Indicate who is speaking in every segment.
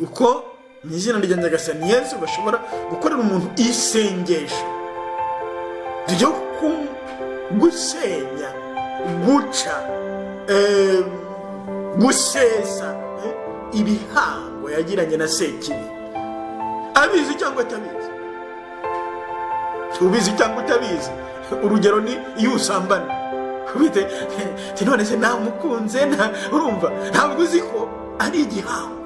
Speaker 1: uko mu izina rya Nyagasani Yesu bashobora gukorera umuntu isengesho ryo gusenya, guca, gusesa ibihango yagiranye na Sekibi, abizi cyangwa atabizi. Ubizi cyangwa utabizi, urugero ni iyo usambana bite none se namukunze, urumva ntabwo uzi ko ari igihango.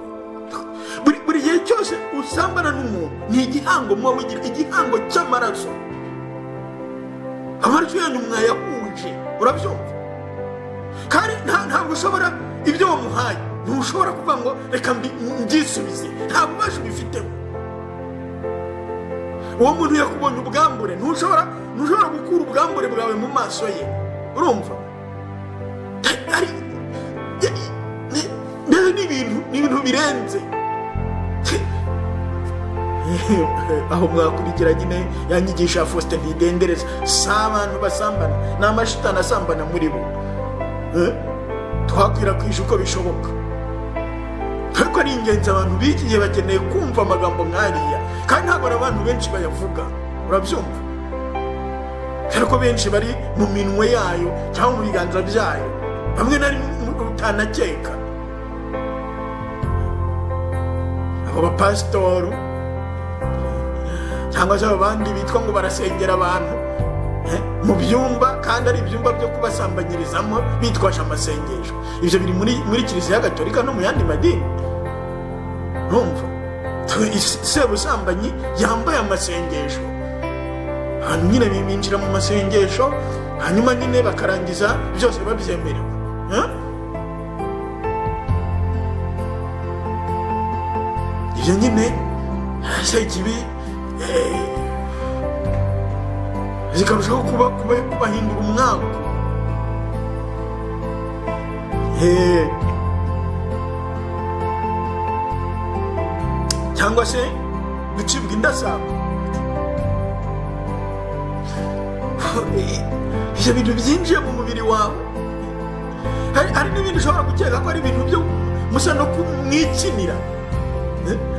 Speaker 1: Buri gihe cyose usambana n'umuntu ni igihango, muba wigira igihango cy'amaraso. Amaraso yanyu mwayahuje, urabyumva? Kandi ntabwo ushobora ibyo wamuhaye, ntushobora kuvuga ngo reka mbyisubize, nta bubasha ubifiteho. Uwo muntu yakubonye ubwambure, ntushobora gukura ubwambure bwawe mu maso ye, urumva? Ni ibintu birenze. Aho mwakurikira nyine yanyigisha Faustin Ntidendereza, si abantu basambana, ni amashitani asambana muri bo. Twakwirakwije uko bishoboka, ariko ari ingenzi. Abantu b'iki gihe bakeneye kumva amagambo nk'ariya, kandi ntabwo abantu benshi bayavuga, urabyumva? Ariko benshi bari mu minwe yayo cyangwa mu biganza byayo, bamwe nari utanakeka. Abo bapasitori cyangwa se abandi bitwa ngo barasengera abantu mu byumba, kandi ari ibyumba byo kubasambanyirizamo bitwaje amasengesho. Ibyo biri muri Kiliziya Gatolika no mu yandi madini, urumva? Sebusambanyi yambaye amasengesho, hanyuma nyine binjira mu masengesho, hanyuma nyine bakarangiza byose babyemerewe. Ibyo nyine Sekibi zikarushaho kubahindura umwaku. Cyangwa se gucibwa indasabo. Ibyo bintu byinjiye mu mubiri wawe. Hari n'ibindi ushobora gukeka ko ari ibintu byo musa no kumwikinira,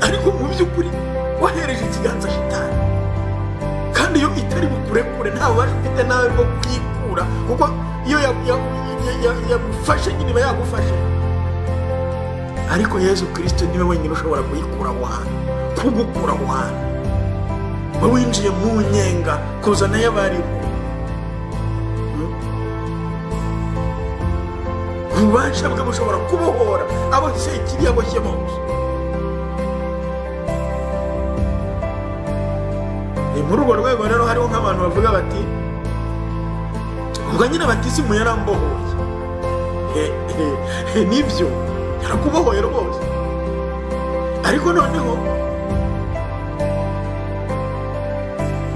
Speaker 1: ariko mu by'ukuri wahereje ikiganza shitani, kandi iyo itari bukurekure nta bubasha ufite nawe bwo kuyikura, kuko iyo yagufashe nyine iba yagufashe. Ariko Yesu Kristo niwe wenyine ushobora kuyikura aho hantu, kugukura aho hantu. Wowe winjiye mu nyenga kuzana y'abariho, ububasha bwe bushobora kubohora abo Sekibi yaboshye bose. Muri urwo rwego rero hariho nk'abantu bavuga bati, ubwo nyine batisimu yarambohoye. Nibyo yarakubohoye rwose, ariko noneho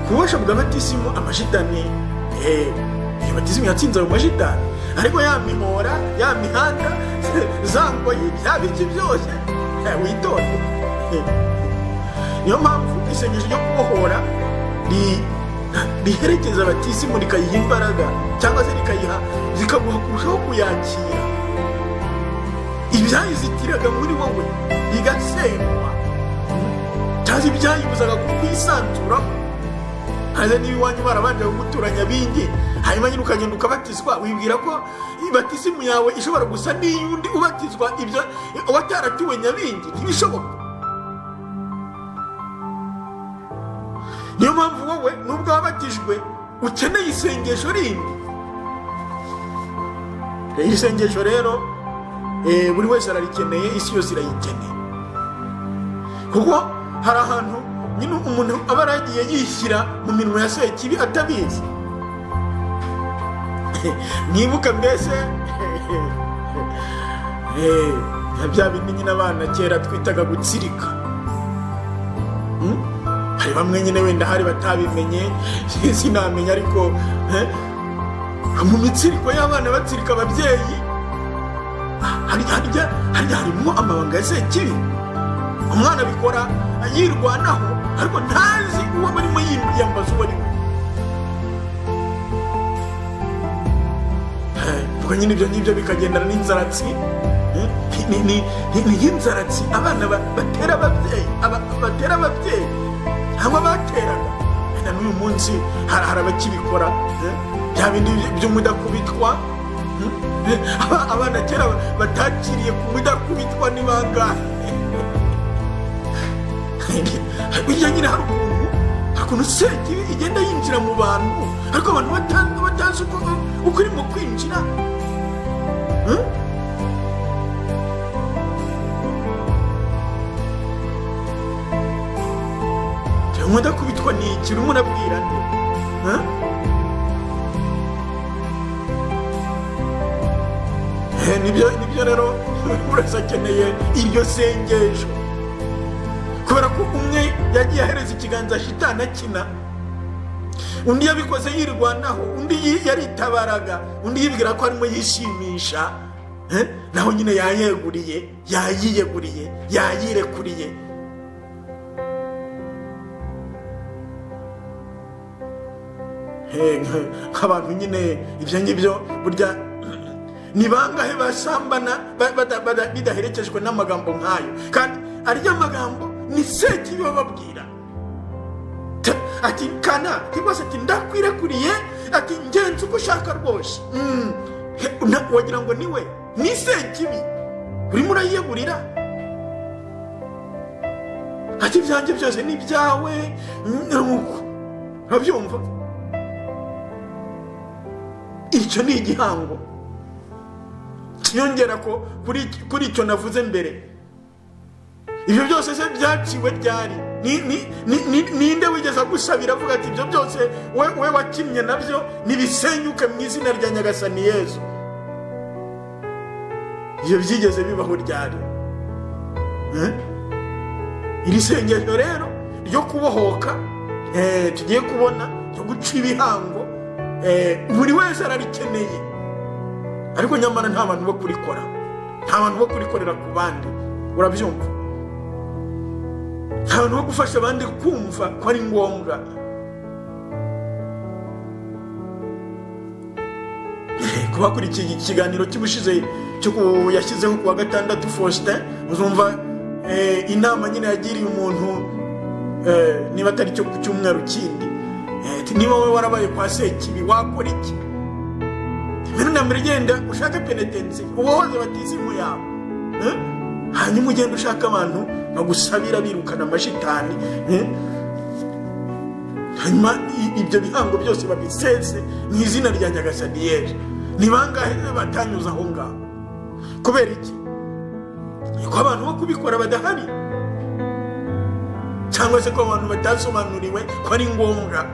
Speaker 1: kubasha bwa batisimu amashitani, batisimu yatsinze ayo mashitani, ariko ya mihora, ya mihanda, za ngoyi, bya biki byose witonde. Niyo mpamvu isengesho ryo kubohora riherekeza batisimu, rikayiha imbaraga, cyangwa se zikaguha kurushaho kuyakira ibyayizitiraga muri wowe, bigasenywa, cyangwa ibyayibuzaga kukwisanzuraho. Haze niba iwanyu barabanje kuguturanya bingi, hanyuma nyine ukagenda ukabatizwa, wibwira ko batisimu yawe ishobora gusa n'iyundi ubatizwa ibyo wataratuwe nyabingi. Ntibishoboka. Niyo mpamvu wowe nubwo wabatijwe ukeneye isengesho rindi. Iri sengesho rero buri wese ararikeneye, isi yose irayikeneye, kuko hari ahantu nyine umuntu aba yaragiye yishyira mu minwe ya Sekibi atabizi. Mwibuka mbese bya bindi nyine abana kera twitaga gutsirika. Hari bamwe nyine wenda hari batabimenye, sinamenya, ariko mu mitsiriko y'abana batsirika ababyeyi harimo amabanga ya Sekibi. Umwana abikora yirwanaho, ariko ntazi uwo barimo yiyambaza uwo ari we. Ubwo nyine ibyo ngibyo bikagendana n'inzaratsi, nk'inzaratsi abana batera ababyeyi cyangwa bateraga. Na n'uyu munsi hari abakibikora bya bindi by'umudakubitwa. Abana kera batakiriye ku mudakubitwa ni bangahe? Bijya nyine hari ukuntu sekibi igenda yinjira mu bantu, ariko abantu batazi uko irimo kwinjira. Mudakubitwa ni iki? Urimo urabwira nde? Nibyo rero urasakeneye iryo sengesho, kubera ko umwe yagiye ahereza ikiganza shitani akina, undi yabikoze yirwanaho, undi yaritabaraga, undi yibwira ko arimo yishimisha, naho nyine yayirekuriye. Nk'abantu nyine ibyo ngibyo burya ni bangahe basambana bidaherekejwe n'amagambo nk'ayo, kandi arya magambo ni sekibi bababwira ati kana rwose, ati ndakwirekuriye, ati ngenzi uko ushaka rwose. Wagira ngo niwe ni sekibi urimo urayiyegurira, ati ibyanjye byose ni ibyawe. Urabyumva? Icyo ni igihango kiyongera ko kuri icyo navuze mbere. Ibyo byose se byaciwe ryari? Ninde wigeze gusabira avuga ati ibyo byose we wakimye nabyo nibisenyuke mu izina rya Nyagasani Yesu? Ibyo byigeze bibaho ryari? Iri sengesho rero ryo kubohoka tugiye kubona, ryo guca ibihango, buri wese ararikeneye, ariko nyamara nta bantu bo kurikora, nta bantu bo kurikorera ku bandi. Urabyumva? Nta bantu bo gufasha abandi kumva ko ari ngombwa. Kuba kuri iki kiganiro cy'ubushize yashyizeho kuwa gatandatu Faustin, uzumva inama nyine yagiriye umuntu, niba atari cyo ku cyumweru kindi, niba wowe warabaye kwa sekibi wakora iki? Mbere na mbere genda ushaka penetensi, ubohoze batizimu yawe, hanyuma ugenda ushaka abantu bagusabira birukana amashitani, hanyuma ibyo bihango byose babisese mu izina rya Nyagasani Yesu. Ni bangahe batanyuza aho ngaho? Kubera iki? Ko abantu bo kubikora badahari, cyangwa se ko abantu batasobanuriwe ko ari ngombwa.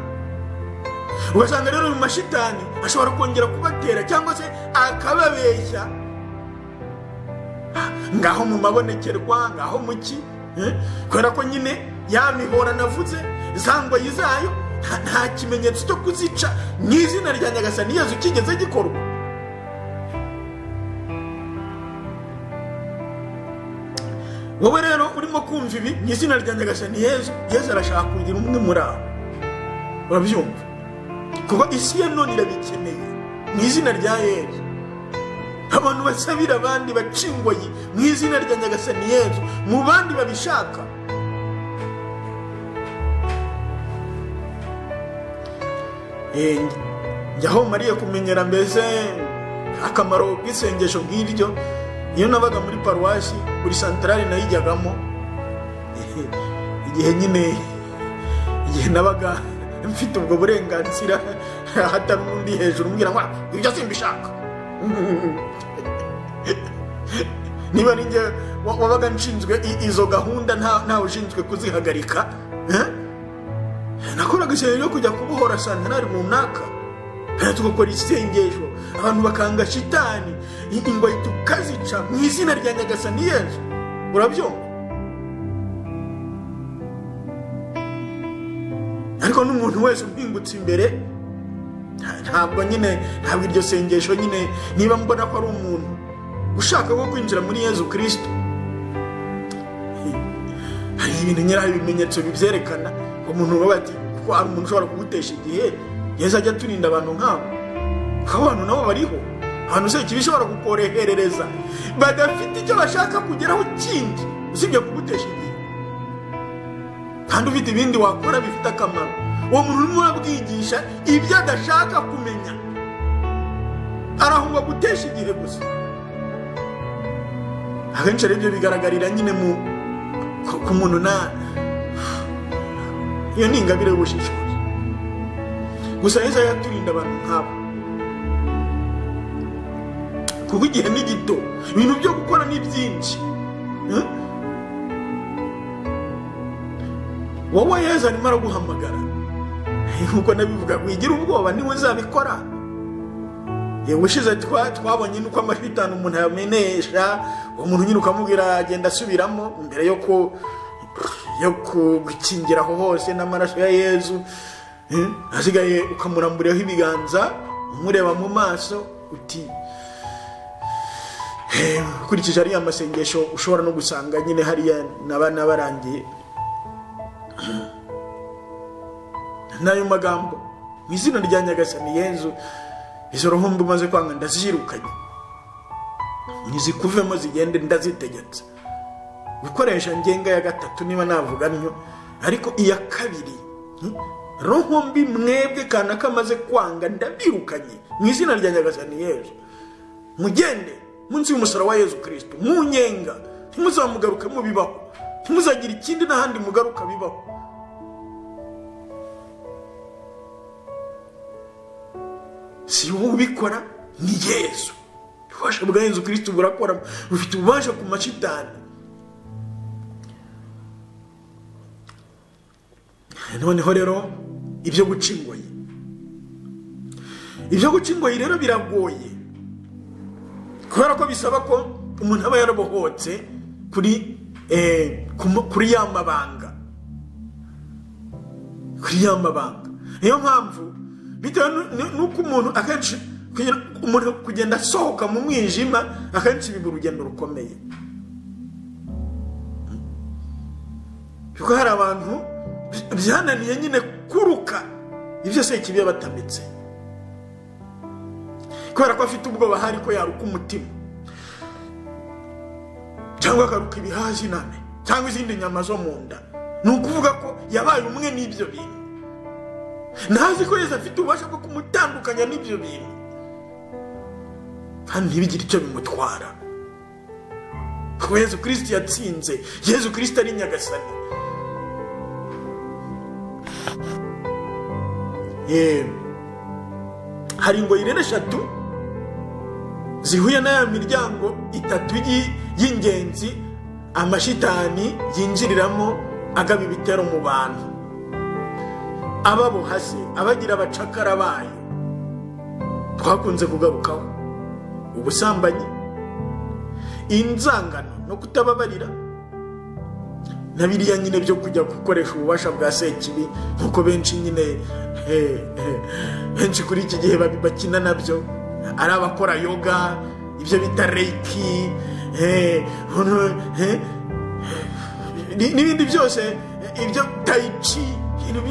Speaker 1: Ugasanga rero mu mashitani ashobora kongera kubatera cyangwa se akababeshya, ngaho mu mabonekerwa, ngaho mu ki, kubera ko nyine ya mihora navuze zangwa yizayo nta kimenyetso cyo kuzica mu izina rya Nyagasani Yesu kigeze gikorwa. Wowe rero urimo kumva ibi mu izina rya Nyagasani Yesu arashaka kugira umwe muri abo. Urabyumva? Kuko isi ya none irabikeneye mu izina rya Yesu. Abantu basabira abandi bacingoye mu izina rya Nyagasani Yesu, mu bandi babishaka. Njyaho mariye kumenyera mbese akamaro k'isengesho nk'iryo. Iyo nabaga muri paruwasi, buri santarari nayijyagamo, igihe nabaga mfite ubwo burenganzira, hatari undi hejuru umbwira ngo ibyo simbishaka. Niba ninjye wabaga nshinzwe izo gahunda, ntawe ushinzwe kuzihagarika, nakoraga isengesho ryo kujya kubohora santarari runaka, tugakora isengesho, abantu bakanga shitani, ingoyi tukazica mu izina rya Nyagasani Yesu. Urabyumva? Ariko n'umuntu wese umpingutse imbere, ntabwo iryo sengesho nyine, niba mbona ko ari umuntu ushaka ko kwinjira muri Yesu Kristo, hari ibintu nyiraho ibimenyetso bibyerekana ko umuntu baba ati ko ari umuntu ushobora kugutesha igihe. Yesu ajya turinda abantu nk'abo, ko abantu nabo bariho, ahantu sekibi ishobora kukoreherereza badafite icyo bashaka kugeraho kindi usibye kugutesha igihe, kandi ufite ibindi wakora bifite akamaro. uwo muntu urimo urabwigisha ibyo adashaka kumenya, arahunga gutesha igihe gusa. akenshi rero ibyo bigaragarira nyine ku muntu iyo ni ingabire y'ubushishozi. gusa Yesu yaturinda abantu nk'abo, kuko igihe ni gito, ibintu byo gukora ni byinshi. wowe Yesu arimo araguhamagara, nkuko nabivuga, wigira ubwoba niwe uzabikora. ubushize twabonye nuko amashitani umuntu yamenesha, uwo muntu nyine ukamubwira agenda asubiramo mbere yo gukingiraho hose n'amaraso ya Yesu, asigaye ukamuramburaho ibiganza umureba mu maso uti ukurikije ariya masengesho ushobora no gusanga nyine hariya n'abana barangiye n'ayo magambo mu izina rya Nyagasani Yesu, izo roho mbi umaze kwanga ndazirukanye, nizikuvemo zigende, ndazitegetse. gukoresha ngenga ya gatatu niba navuga ntyo, ariko iya kabiri, roho mbi mwebwe kana kamaze kwanga ndabirukanye mu izina rya Nyagasani Yesu. mugende munsi y'umusaraba wa Yesu Kristo, munyenga, ntimuzamugaruke mubibaho, ntimuzagira ikindi n'ahandi mugaruka bibaho. si wowe ubikora, ni Yesu. ububasha bwa Yesu Kristo burakora, bufite ububasha ku mashitani. noneho rero ibyo guca ingoyi rero biragoye, kubera ko bisaba ko umuntu aba yarabohotse kuri ya mabanga, niyo mpamvu bitewe nuko umuntu akenshi kugenda asohoka mu mwijima akenshi biba urugendo rukomeye, kuko hari abantu byananiye nyine kuruka ibyo se kibiye batamitse, kubera ko afite ubwoba hari ko yaruka umutima, cyangwa akaruka ibihazi nane cyangwa izindi nyama zo mu nda. ni ukuvuga ko yabaye umwe n'ibyo bintu, ntazi ko Yesu afite ububasha bwo kumutandukanya n'ibyo bintu, kandi ntibigire icyo bimutwara, kuko Yesu Kristo yatsinze. Yesu Kristo ari Nyagasani. hari ingoyi rero eshatu zihuye n'aya miryango itatu y'ingenzi amashitani yinjiriramo agaba ibitero mu bantu, ababohase, abagira abacakara bayo. twakunze kugarukaho ubusambanyi, inzangano no kutababarira, na biriya nyine byo kujya gukoresha ububasha bwa sekibi, nkuko benshi nyine benshi kuri iki gihe bakina nabyo, ari abakora yoga, ibyo bita reiki, n'ibindi byose, ibyo tai chi,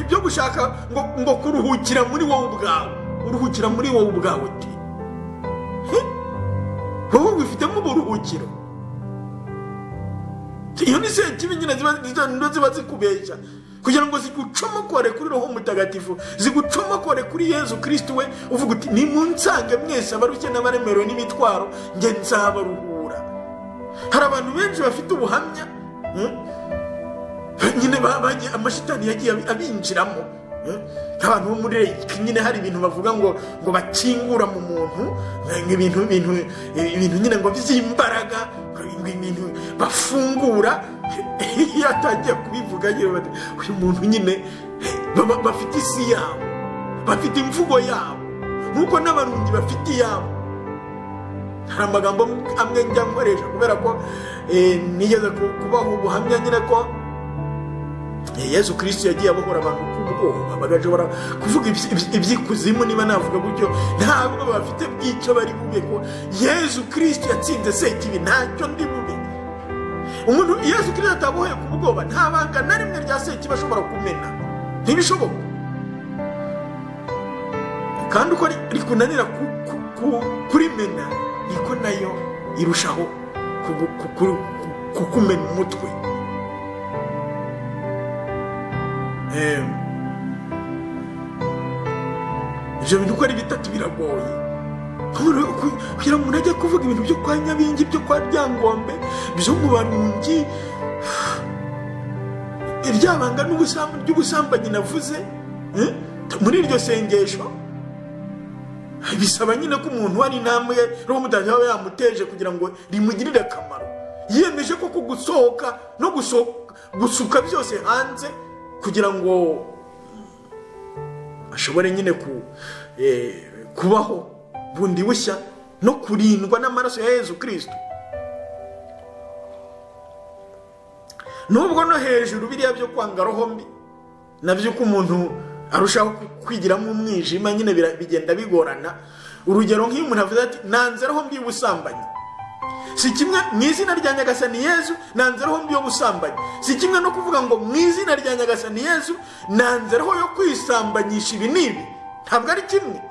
Speaker 1: ibyo gushaka ngo kuruhukira muri wowe ubwawe, uruhukira muri wowe ubwawe uti wowe wifitemo uburuhukiro. iyo ni sekibi nyine ziba zikubeshya kugira ngo zigucomokore kuri Roho Mutagatifu, zigucomokore kuri Yesu Kristo we uvuga uti nimunsange mwese abarushye n'abaremerewe n'imitwaro, nge nzabaruhura. hari abantu benshi bafite ubuhamya nyine amashitani yagiye abinjiramo, nk'abantu bo muri nyine hari ibintu bavuga ngo bakingura mu muntu, ibintu nyine ngo by'imbaraga, ibintu bafungura. iyo atangiye kubivuga uyu muntu nyine bafite isi yabo, bafite imvugo yabo, nk'uko n'abarungi bafite iyabo. hari amagambo amwe njya nkoresha kubera ko nigeze kubaha ubuhamya nyine ko Yesu Kristo yagiye abohora abantu kubwoba, bagashobora kuvuga iby'ikuzimu, niba navuga gutyo, ntabwo bafite bw'icyo bari bube ko Yesu Kristo yatsinze sekibi, ntacyo ndi bube. umuntu Yesu Kristo atabohoye ku bwoba, nta banga na rimwe rya sekibi ashobora kumena, ntibishoboka. kandi uko rikunanira kurimena niko nayo irushaho kukumena umutwe. Ibyo bintu uko ari bitatu biragoye kugira ngo umuntu ajye kuvuga ibintu byo kwa Nyabingi, byo kwa Ryangombe, byo mu Barungi, iryabanga ry'ubusambanyi navuze muri iryo sengesho. Bisaba nyine ko umuntu wari intambwe roho mudajya we yamuteje kugira ngo rimugirire akamaro, yiyemeje ko gusohoka no gusuka byose hanze kugira ngo ashobore nyine kubaho bundi bushya no kurindwa n'amaraso ya Yezu Kristo. Nubwo no hejuru biriya byo kwanga roho mbi nabyo ko umuntu arushaho kwigiramo umwijima nyine bigenda bigorana. Urugero nk'iyo umuntu avuze ati nanze roho mbi y'ubusambanyi, si kimwe mu izina rya Nyagasani Yezu nanze roho mbi y'ubusambanyi, si kimwe no kuvuga ngo mu izina rya Nyagasani Yezu nanze roho yo kwisambanyisha ibi n'ibi. Ntabwo ari kimwe.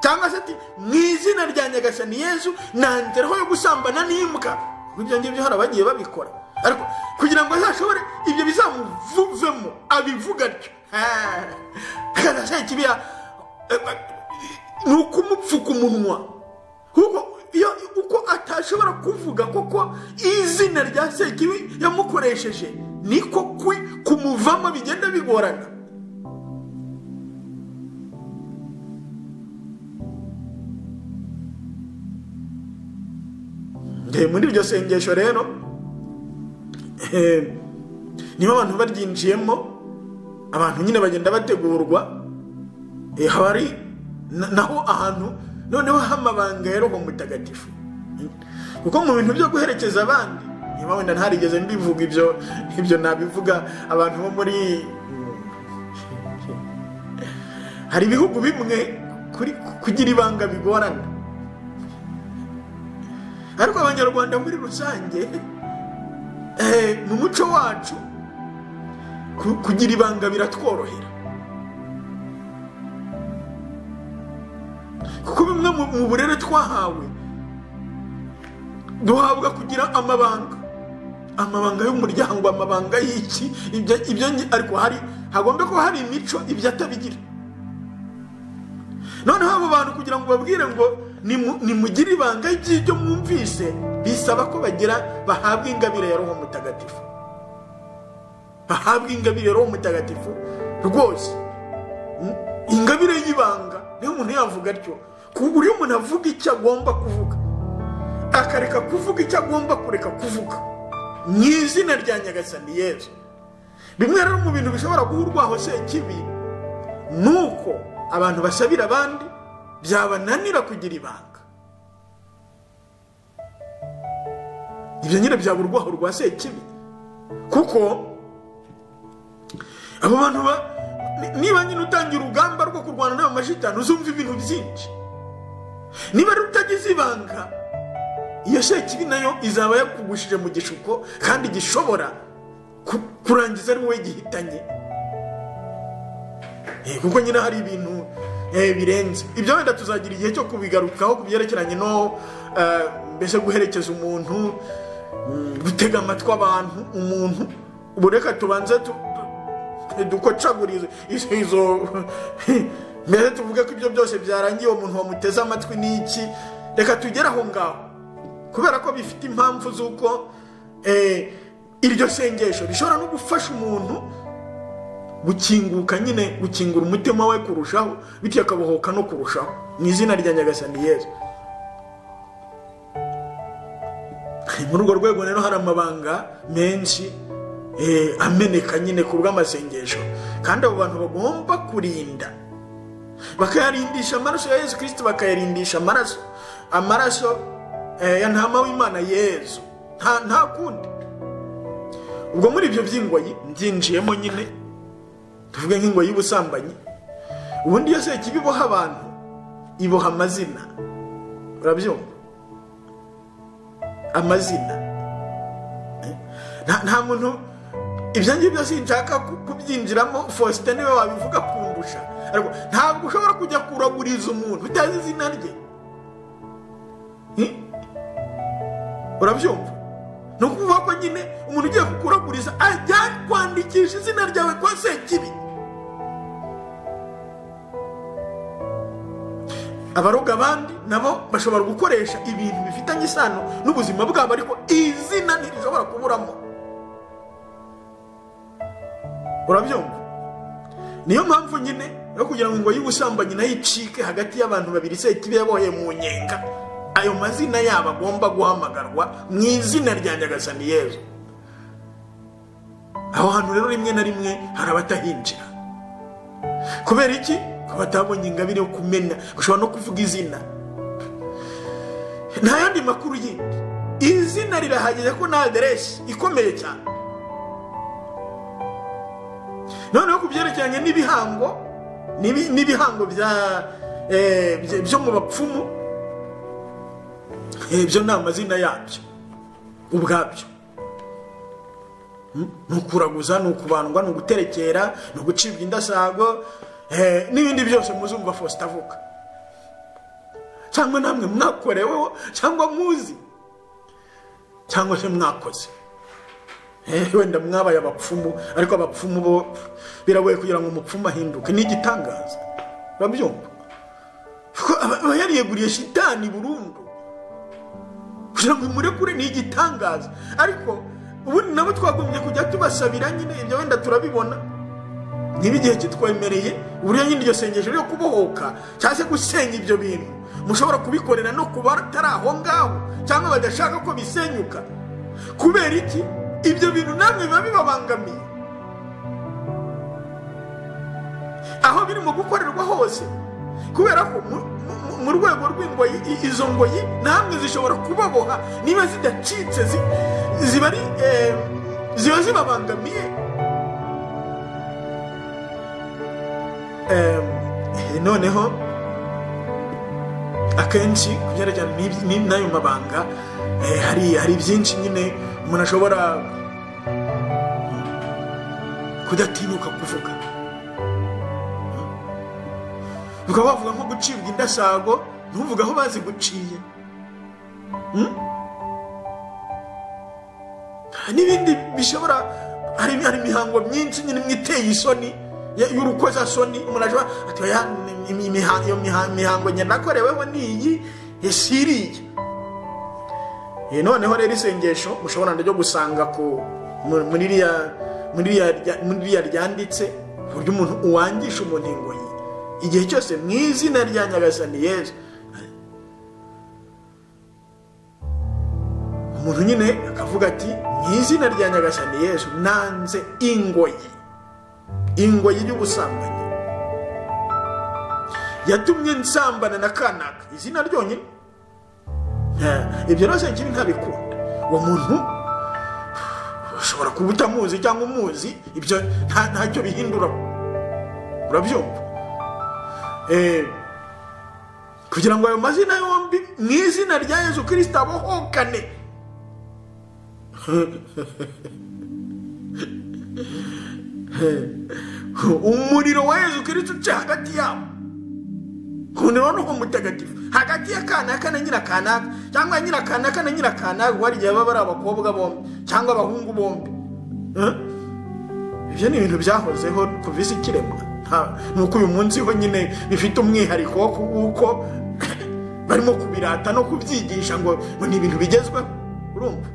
Speaker 1: Cyangwa se ati mu izina rya Nyagasani Yezu nanze roho yo gusambana n'imbwa. Ibyo ngibyo hari abagiye babikora, ariko kugira ngo azashobore ibyo bizamuvemo abivuga atyo akaza kibiya nuko umupfuka umunwa uko atashobora kuvuga koko izina rya Sekibi yamukoresheje, niko kumuvamo bigenda bigorana. Muri iryo sengesho rero niba abantu baryinjiyemo, abantu nyine bagenda bategurwa, hari naho ahantu noneho hamabanga ya Roho Mutagatifu. Kuko mu bintu byo guherekeza abandi, niba wenda ntarigeze mbivuga ibyo nabivuga abantu bo muri hari ibihugu bimwe kugira ibanga bigorana, ariko Abanyarwanda muri rusange mu muco wacu kugira ibanga biratworohera, kuko bimwe mu burere twahawe duhabwa kugira amabanga y'umuryango, amabanga y'iki ibyo ariko hagomba ko hari imico ibyo atabigira. Noneho abo bantu kugira ngo babwire ngo nimugire ibanga ry'ibyo mwumvise, bisaba ko bahabwa ingabire ya Roho Mutagatifu, bahabwa ingabire ya Roho Mutagatifu rwose, ingabire y'ibanga. Niyo umuntu yavuga atyo, kuko iyo umuntu avuga icyo agomba kuvuga akareka kuvuga icyo agomba kureka kuvuga mu izina rya Nyagasani Yezu. Bimwe rero mu bintu bishobora guhurwaho Sekibi nuko abantu basabira abandi byabananira kugira ibanga. Ibyo nyine byaburwaho rwa Sekibi, kuko abo bantu niba nyine utangira urugamba rwo kurwana n'ayo mashitani uzumva ibintu byinshi. Niba rutagize ibanga, iyo Sekibi nayo izaba yakugushije mu gishuko kandi gishobora kurangiza ari wowe gihitanye. Kuko nyine hari ibintu birenze ibyo, wenda tuzagira igihe cyo kubigarukaho kubyerekeranye no mbese guherekeza umuntu, gutega amatwi abantu umuntu. Ubu reka tubanze dukocagurize izo mbese tuvuge ko ibyo byose byarangiye umuntu wamuteze amatwi n'iki. Reka tugere aho ngaho, kubera ko bifite impamvu z'uko iryo sengesho rishobora no gufasha umuntu gukinguka, nyine gukingura umutima we kurushaho, bityo akabohoka no kurushaho mu izina rya Nyagasani Yezu. Muri urwo rwego rero hari amabanga menshi ameneka nyine ku bw'amasengesho, kandi abo bantu bagomba kurinda, bakayarindisha amaraso ya Yezu Kristo, bakayarindisha amaraso ya ntama w'Imana Yezu, nta kundi. Ubwo muri ibyo by'ingoyi mbyinjiyemo nyine, tuvuge nk'ingoyi y'ubusambanyi. Ubundi iyo Sekibi iboha abantu, iboha amazina. Urabyumva? Amazina. Nta muntu ibyo ngibyo sinshaka kubyinjiramo, Faustin niwe wabivuga kundusha, ariko ntabwo ushobora kujya kuraguriza umuntu utazi izina rye. urabyumva? ni ukuvuga ko nyine umuntu ugiye kukuraguriza ajya kwandikisha izina ryawe kwa Sekibi. Abaroga abandi nabo bashobora gukoresha ibintu bifitanye isano n'ubuzima bwabo, ariko izina ntirishobora kuburamo. Urabyumva? Niyo mpamvu nyine yo kugira ngo y'ubusambanyi nayo icike hagati y'abantu babiri Sekibi yaboheye mu nyenga, ayo mazina yabo agomba guhamagarwa mu izina rya Nyagasani Yesu. Aho hantu rero rimwe na rimwe hari abatahinjira. Kubera iki? Batabonye ingabire yo kumenya, ushobora no kuvuga izina. Nta yandi makuru yindi. Izina rirahagije ko na aderesi ikomeye cyane. Noneho kubyerekeranye n'ibihango byo mu bapfumu, ibyo ni amazina yabyo ubwabyo. Ni ukuraguza, ni ukubandwa, ni uguterekera, ni ugucibwa indasago, n'ibindi byose muzumva Faustin avuga, cyangwa namwe mwakoreweho, cyangwa muzi, cyangwa se mwakoze. Wenda mwabaye abapfumu, ariko abapfumu bo biragoye kugira ngo umupfumu ahinduke. Ni igitangaza, urabyumva? Aba yariyeguriye shitani burundu kugira ngo imurekure, ni igitangaza. Ariko ubundi nabo twagombye kujya tubasabira nyine, ibyo wenda turabibona niba igihe kitwemereye uburyo nyine iryo sengesho ryo kubohoka cyangwa se gusenya ibyo bintu mushobora kubikorera no kuba atari aho ngaho, cyangwa badashaka ko bisenyuka. Kubera iki? Ibyo bintu namwe biba bibabangamiye aho birimo gukorerwa hose, kubera ko mu rwego rw'ingoyi, izo ngoyi namwe zishobora kubaboha niba zidacitse, ziba zibabangamiye. Noneho akenshi kubyerekeranye n'ayo mabanga, hari byinshi nyine umuntu ashobora kudatinyuka kuvuga. Ukaba wavuga nko gucibwa indasago, ntuvuga aho baziguciye. N'ibindi bishobora, hari imihango myinshi nyine mwiteye isoni y'urukozasoni. Umuntu ashobora ati iyo mihango nyine nakoreweho niyi yasiriye. Noneho rero isengesho mushobora ryo gusanga muri ririya ryanditse uburyo umuntu uwangisha umuntu ingoyi igihe cyose mu izina rya Nyagasani Yesu. Umuntu nyine akavuga ati mu izina rya Nyagasani Yesu nanze ingoyi y'ubusambanyi yatumye nsambana na kanaka. Izina ryonyine ibyo rwose kibi ntabikunda. Uwo muntu ushobora kuba utamuzi cyangwa umuzi, ibyo ntacyo bihindura. Urabyumva? Kugira ngo ayo mazina yombi mu izina rya Yesu Kristo abohokane. Umuriro wa Yesu Kristo uce hagati yabo. Umuriro ni umutagatifu hagati ya kanaka na nyirakanaka, cyangwa nyirakanaka na nyirakanaka, wari igihe baba ari abakobwa bombi cyangwa abahungu bombi. Ibyo ni ibintu byahozeho kuva isi ikiremwa. Nuko uyu munsi ho nyine bifite umwihariko w'uko barimo kubirata no kubyigisha ngo ni ibintu bigezweho. Urumva?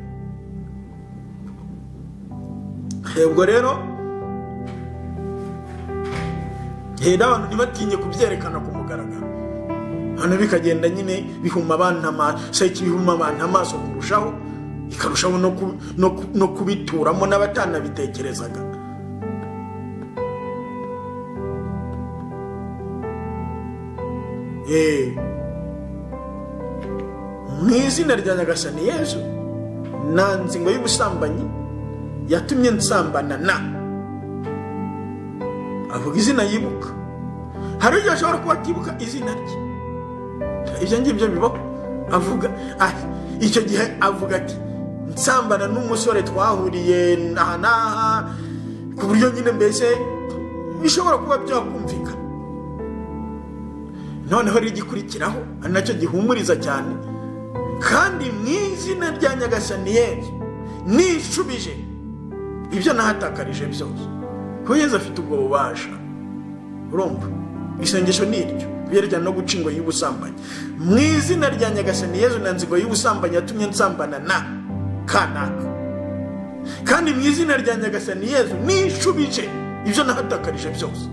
Speaker 1: Ubwo rero abantu ntibatinye kubyerekana ku mugaragaro, hano bikagenda nyine bihuma abantu amaso kurushaho, ikarushaho no kubituramo n'abatanabitekerezaga. Mu izina rya Nyagasani Yesu nanze ingoyi y'ubusambanyi yatumye nsambana na. Avuga izina yibuka. Hari igihe ashobora kuba atibuka izina rye. Ibyo ngibyo bibaho. Avuga icyo gihe avuga ati nsambana n'umusore twahuriye n'aha, ku buryo nyine mbese bishobora kuba byakumvikana. Noneho rero igikurikiraho ari nacyo gihumuriza cyane, kandi mu izina rya nyagasani Yezu nishubije ibyo nahatakarije byose. Ko Yezu afite ubwo bubasha. Urumva isengesho niryo byerekana no guca ingoyi y'ubusambanyi. Mu izina rya nyagasani Yezu nanze ingoyi y'ubusambanyi yatumye nsambana na kanaka, kandi mu izina rya nyagasani Yezu nishubije ibyo nahatakarije byose.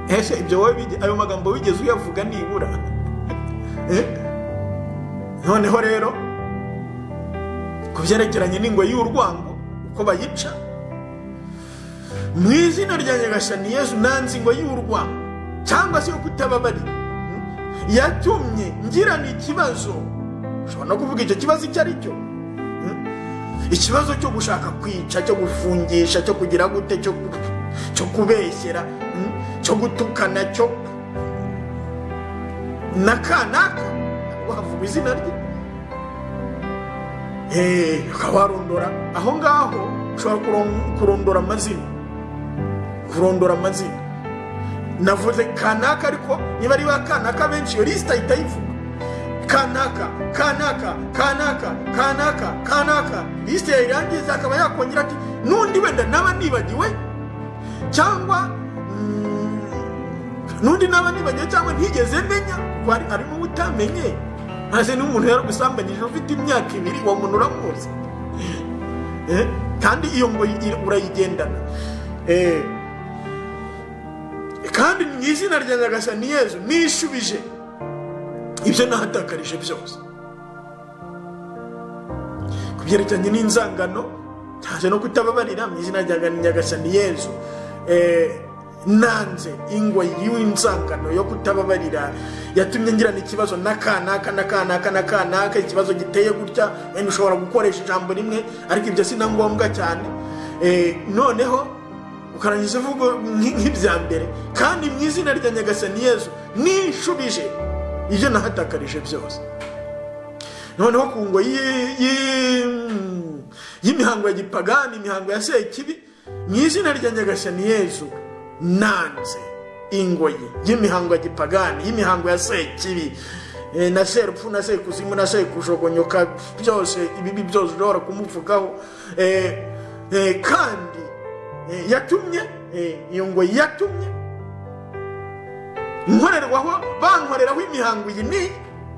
Speaker 1: Ese ibyo wowe ayo magambo wigeze uyavuga nibura? Noneho rero kubyerekeranye n'ingoyi y'urwango uko bayica, mu izina rya nyagasani Yezu nanze ingoyi y'urwango cyangwa se yo kutababarira yatumye ngirana ikibazo. Ushobora no kuvuga icyo kibazo icyo ari cyo, ikibazo cyo gushaka kwica, cyo gufungisha, cyo kugira gute, cyo kubeshyera, cyo gutukana, cyo na kanaka wavuga izina rye. Ukawarondora aho ngaho, ushobora kurondora amazina. Navuze kanaka, ariko niba ari ba kanaka benshi iyo lisita itayivuga. Kanaka lisite yayirangiza akaba yakongera ati n'undi wenda naba nibagiwe, cyangwa n'undi naba nibagiwe, cyangwa ntigeze menya, kuko harimo utamenye. Hase n'umuntu yari gusambanyije ufite imyaka 2, uwo muntu uramuzi, kandi iyo ngo urayigendana. Kandi mu izina rya nyagasani Yezu nishubije ibyo nahatakarije byose. Kubyerekeranye n'inzangano cyaje no kutababarira, mu izina rya nyagasani Yezu nanze ingoyi y'inzangano yo kutababarira yatumye ngirana ikibazo na kanaka, ikibazo giteye gutya. Wenda ushobora gukoresha ijambo rimwe ariko ibyo si na ngombwa cyane. Noneho ukarangiza uvuga nk'ibya mbere, kandi mu izina rya nyagasani Yezu nishubije ibyo nahatakarije byose. Noneho ku ngo y'imihango ya gipagani, imihango ya sekibi, mu izina rya nyagasani Yezu nanze ingoyi y'imihango ya gipagani, y'imihango ya sekibi, na serupfu na sekuzimu na sekujogonyoka, byose ibibi byose ushobora kumuvugaho. Kandi yatumye iyo ngoyi yatumye bankoreraho imihango iyi ni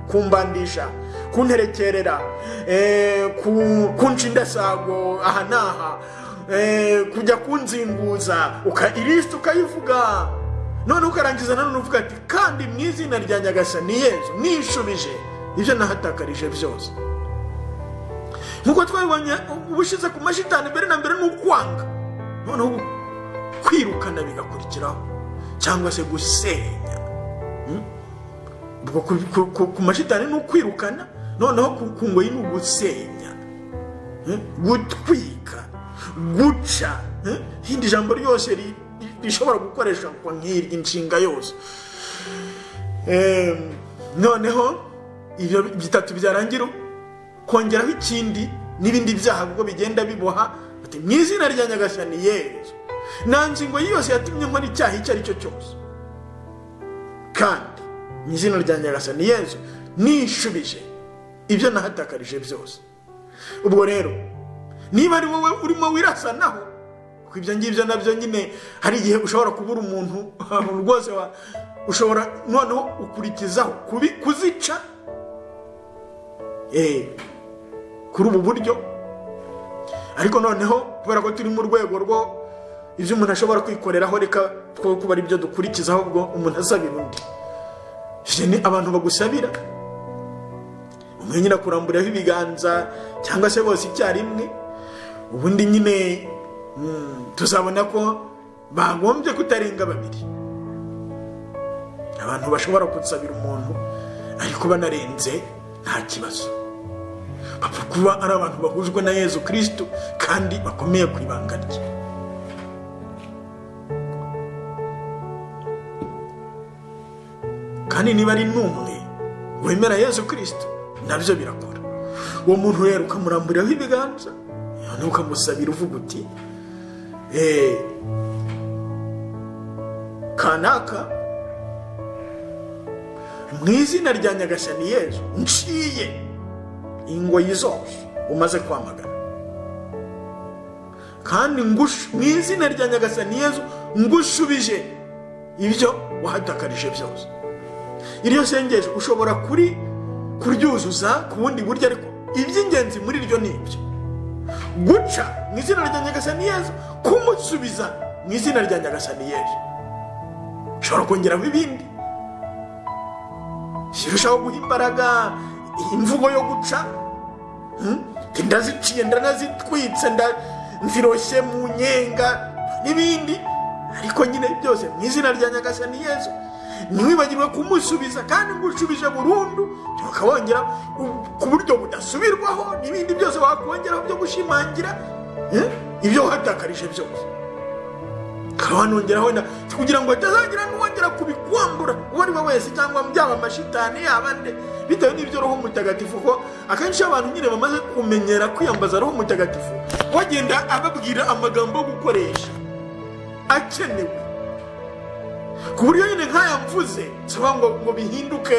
Speaker 1: kumbandisha, kunterekerera, kunca indasago aha n'aha, kujya kunzinguza, ilisiti ukayivuga. None ukarangiza nanone uvuga ati kandi mu izina rya nyagasani Yezu nishubije ibyo nahatakarije byose. Nkuko twabibonye ubushize ku mashitani, mbere na mbere n'ukwanga, noneho kwirukana bigakurikiraho, cyangwa se gusenya. Ku mashitani n'ukwirukana, noneho ku ngoyi n'ugusenya, gutwika, guca, hindi jambo ryose rishobora gukoresha kwa nk'iri inshinga yose. Noneho ibyo bitatu byarangira kongeraho ikindi n'ibindi byaha ubwo bigenda biboha. Ati mu izina rya nyagasani Yezu nanze ingoyi yose yatumye nkora icyaha icyo ari cyo cyose, kandi mu izina rya nyagasani Yezu nishubije ibyo nahatakarije byose. Ubwo rero niba ari wowe urimo wirasanaho, kuko ibyo ngibyo nabyo nyine hari igihe ushobora kubura umuntu rwose, ushobora noneho ukurikizaho kuzica kuri ubu buryo. Ariko noneho kubera ko turi mu rwego rwo ibyo umuntu ashobora kwikoreraho, reka two kuba ari byo dukurikizaho, ubwo umuntu asabira undi. Ni abantu bagusabira, umwe nyine akuramburaho ibiganza cyangwa se bose icyarimwe, ubundi nyine tuzabona ko bagombye kutarenga 2. Abantu bashobora gusabira umuntu ariko banarenze nta kibazo, bapfa kuba ari abantu bahujwe na Yezu Kristo kandi bakomeye ku ibanga rye. Kandi niba ari n'umwe wemera Yezu Kristo, nabyo birakora. Uwo muntu rero ukamuramburaho ibiganza, ukamusabira uvuga uti kanaka, mu izina rya nyagasani Yezu nciye ingoyi zose umaze kwamagana, kandi mu izina rya Nyagasani Yezu ngushubije ibyo wahatakarije byose. Iryo sengesho ushobora kuryuzuza ku bundi buryo, ariko iby'ingenzi muri ryo ni ibyo: guca mu izina rya Nyagasani Yezu, kumusubiza mu izina rya Nyagasani Yezu. Ushobora kongeraho ibindi birushaho guha imbaraga imvugo yo guca. Ndaziciye, ndanazitwitse, nziroshye mu nyenga n'ibindi, ariko nyine byose mu izina rya Nyagasani Yezu. Ntiwibagirwe kumusubiza, kandi ngushubije burundu, ukabongera ku buryo budasubirwaho, n'ibindi byose wakongeraho byo gushimangira ibyo wahatakarije byose. Kawanongeraho wenda kugira ngo hatazagira n'uwongera kubikwambura uwo ari we wese, cyangwa byaba amashitani yabande, bitewe n'ibyo Roho Mutagatifu. Ko akenshi abantu nyine bamaze kumenyera kwiyambaza Roho Mutagatifu, wagenda ababwira amagambo yo gukoresha akenewe, ku buryo nyine nk'aya mvuze saba ngo bihinduke,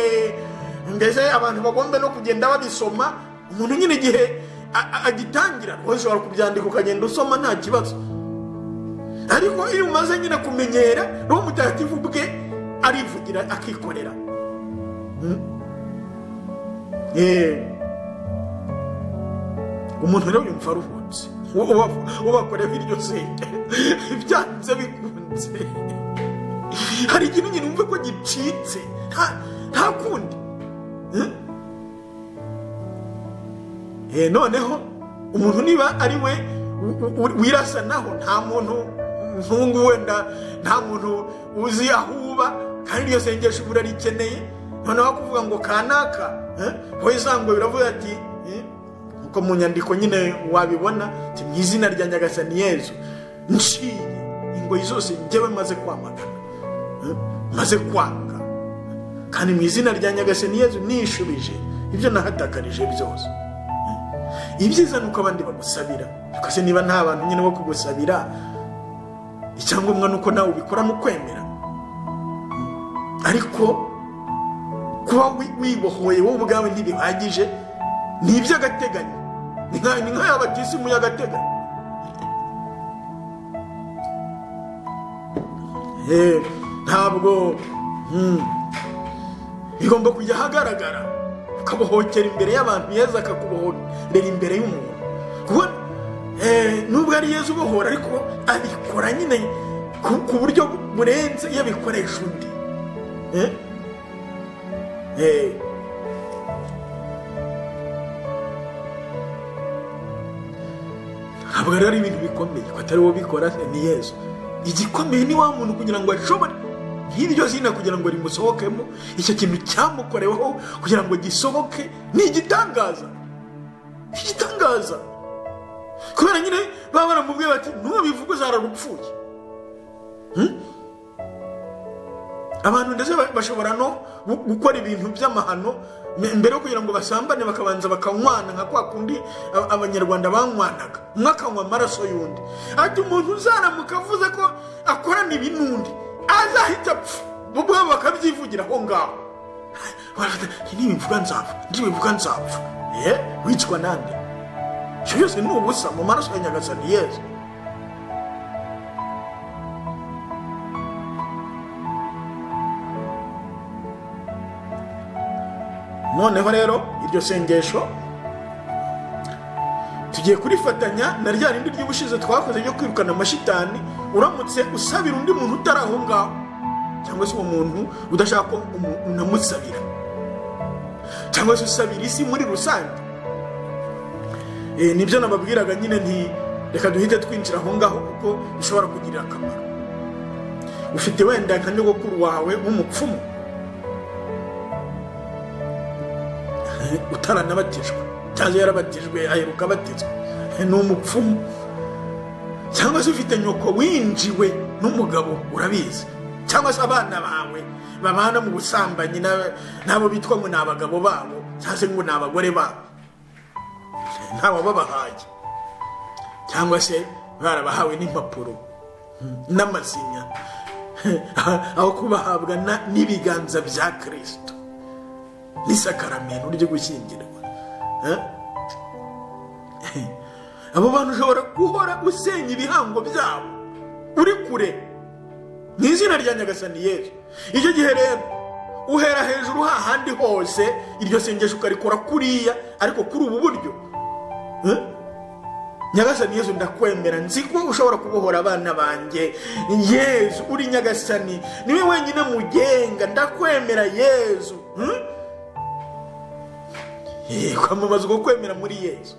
Speaker 1: mbese abantu bagomba no kugenda babisoma. Umuntu nyine igihe agitangira wese ushobora kubyandika ukagenda usoma nta kibazo, ariko iyo umaze nyine kumenyera, Roho Mutagatifu bwe arivugira akikorera. Umuntu rero yumva aruhutse ubakoreho iryo senge byanze bikunze. Hari ikintu nyine wumve ko gicitse, nta kundi. Noneho umuntu niba ari we wirasanaho, nta muntu ntungu wenda, nta muntu uzi aho uba, kandi iryo sengesho urarikeneye, noneho kuvuga ngo kanaka ngo biravuga ati, uko mu nyandiko nyine wabibona, mu izina rya Nyagasani Yezu nciye ingoyi zose njyewe maze kwamagana, maze kwanga, kandi mu izina rya Nyagasani Yezu nishubije ibyo nahatakarije byose. Ibyiza nuko abandi bagusabira, kuko se niba nta bantu nyine bo kugusabira, icyangombwa nuko nawe ubikora n'ukwemera. Ariko kuba wibohoye wowe ubwawe ntibihagije, ni iby'agateganyo, ni nk'abatisimu y'agateganyo. Ntabwo bigomba kujya ahagaragara ukabohokera imbere y'abantu, Yezu akakubohorera imbere y'umuntu. Kuko nubwo ari Yezu ubohora, ariko abikora nyine ku buryo burenze iyo abikoresha undi. Ntabwo rero ari ibintu bikomeye, ko atari wowe ubikora, ni Yezu. Igikomeye ni wa muntu kugira ngo ashobore nk'iryo zina kugira ngo rimusohokemo, icyo kintu cyamukoreweho kugira ngo gisohoke, ni igitangaza. Igitangaza kubera nyine baba baramubwiye bati ntubivuge uzararupfuye. Abantu ndetse bashobora no gukora ibintu by'amahano mbere yo kugira ngo basambane, bakabanza bakanywana nka kwa kundi abanyarwanda banywanaga, umwe akanywa amaraso y'undi. Ati umuntu uzaramuka avuze ko akorana ibinundi azahita apfa, ubwo bakabyivugira aho ngaho. Nibivuga nzapfa. Wicwa nande? Icyo byose ni ubusa mu maraso ya Nyagasani Yezu. Noneho rero iryo sengesho tugiye kurifatanya na rya rindi ry'ubushize twakoze ryo kwirukana amashitani. Uramutse usabira undi muntu utari aho ngaho, cyangwa se umuntu udashaka ko unamusabira, cyangwa se usabira isi muri rusange, nibyo nababwiraga nyine nti reka duhite twinjira aho ngaho, kuko bishobora kugirira akamaro. Ufite wenda nka nyogokuru wawe w'umupfumu utaranabatijwe, cyangwa yarabatijwe aheruka abatizwa, ni umupfumu. Cyangwa se ufite nyoko winjiwe n'umugabo, urabizi. Cyangwa se abana bawe babana mu busambanyi nabo bitwa ngo ni abagabo babo, cyangwa se ngo ni abagore babo, ntawe babahaye, cyangwa se barabahawe n'impapuro n'amasinya aho kubahabwa n'ibiganza bya Kristo n'isakaramento ryo gushyingirwa. abo bantu ushobora guhora usenya ibihango byabo uri kure mu izina rya Nyagasani Yesu. Icyo gihe rero uhera hejuru hahandi hose iryo sengesho ukarikora kuriya, ariko kuri ubu buryo. Nyagasani Yesu ndakwemera, nzi ko ushobora kubohora abana banjye. Yesu uri Nyagasani, niwe wenyine mugenga, ndakwemera Yesu. Kwamamaza uko kwemera muri Yesu.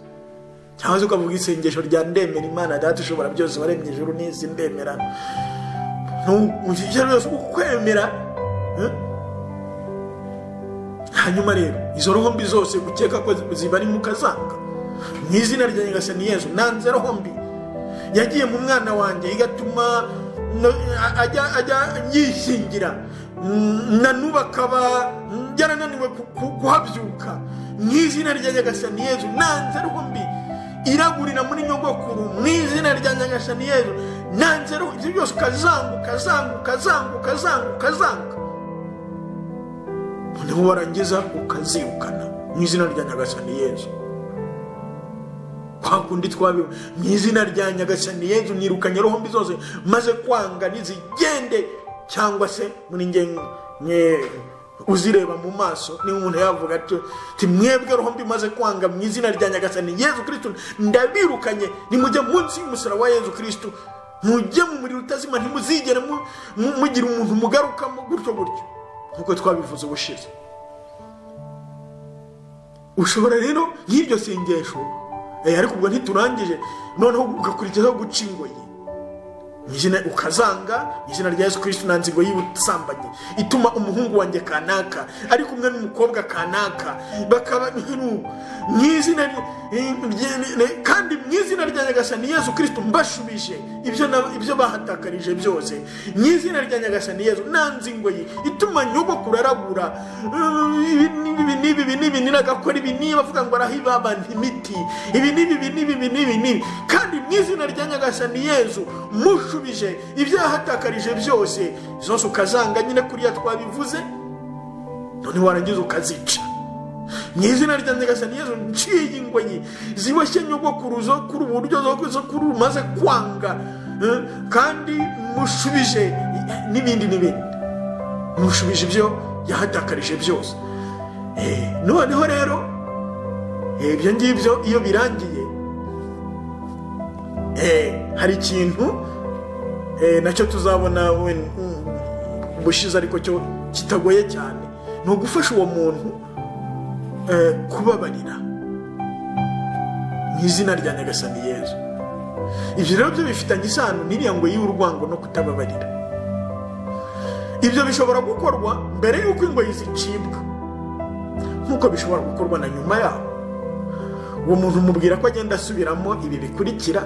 Speaker 1: Cyangwa se ukavuga isengesho rya ndemera Imana Data ushobora byose waremye ijuru n'isi, ndemera ntugire byose ukwemera. Hanyuma rero izo roho mbi zose ukeka ko zibari mu kazanga, mu izina rya Nyagasani Yesu nanze roho mbi yagiye mu mwana wanjye igatuma ajya yishingira, nanuba akaba yarananiwe kuhabyuka. Mu izina rya Nyagasani Yesu nanze roho mbi iragurira muri nyogokuru, mu izina rya Nyagasani Yesu nanze roho ibyo byose ukazanga noneho warangiza ukazirukana mu izina rya Nyagasani Yesu. Kwa kundi twabiwe mu izina rya Nyagasani Yesu nirukanye roho mbi zose maze kwanga nizigende, cyangwa se muri nge uzireba mu maso ni umuntu yavuga ati mwebwe roho mbi maze kwanga mu izina rya Nyagasani Yesu Kristo ndabirukanye, nimujye munsi y'umusaraba wa Yesu Kristo, mujye mu muriro utazima, ntimuzigere mugira umuntu mugarukamo gutyo nkuko twabivuze ubushize. Ushobora rero nk'iryo sengesho ariko ubwo ntiturangije, noneho ugakurikizaho guca ingoyi ukazanga izina rya Yesu Kristo nanze ngo y'ubusambanye ituma umuhungu wanjye kanaka ari kumwe n'umukobwa kanaka bakaba mwizina kandi mwizina rya Nyagasani Yesu Kristo mbashubije ibyo bahatakarije byose. Mwizina rya Nyagasani Yesu nanze ngo ituma nyogokuru aragura ibi nagakora ibi niba avuga ngo arahiba abantu imiti ibi kandi mwizina rya Nyagasani Yesu mushubije ibyahatakarije byose zose ukazanga nyine kuriya twabivuze, none warangiza ukazica. Mu izina rya Nyagasani Yesu nciye ingoyi ziboshye nyogokuru zo kuri uburyo zo kuri maze kwanga, kandi mushubije n'ibindi mushubije ibyo yahatakarije byose. Noneho rero ibyo ngibyo iyo birangiye hari ikintu nacyo tuzabona ubushize ariko cyo kitagoye cyane, ni ugufasha uwo muntu kubabarira mu izina rya Nyagasani Yesu. Ibyo rero byo bifitanye isano n'iriya ngo y'urwango no kutababarira. Ibyo bishobora gukorwa mbere y'uko ingoyi zicibwa, nk'uko bishobora gukorwa na nyuma yaho. Uwo muntu mubwira ko agenda asubiramo ibi bikurikira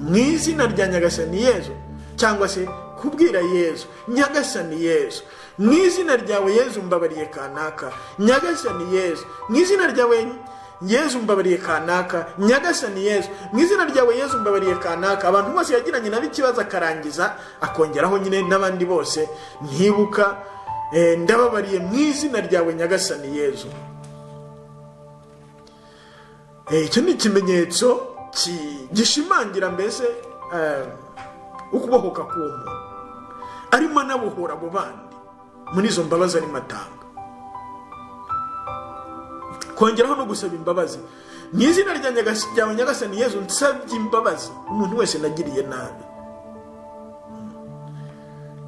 Speaker 1: mu izina rya Nyagasani Yesu, cyangwa se kubwira Yesu, Nyagasani Yesu, mu izina ryawe Yesu mbabariye kanaka, Nyagasani Yesu, mu izina ryawe Yesu mbabariye kanaka, Nyagasani Yesu, mu izina ryawe Yesu mbabariye kanaka. Abantu bose yagiranye nabo ikibazo akarangiza akongeraho nyine n'abandi bose ntibuka, ndababariye mu izina ryawe Nyagasani Yesu. Icyo ni ikimenyetso gishimangira mbese ukubohoka k'uwo muntu, arimo anabohora abo bandi muri izo mbabazi arimo atanga. Kongeraho no gusaba imbabazi mu izina ryawe Nyagasani Yesu nsabye imbabazi umuntu wese nagiriye nabi.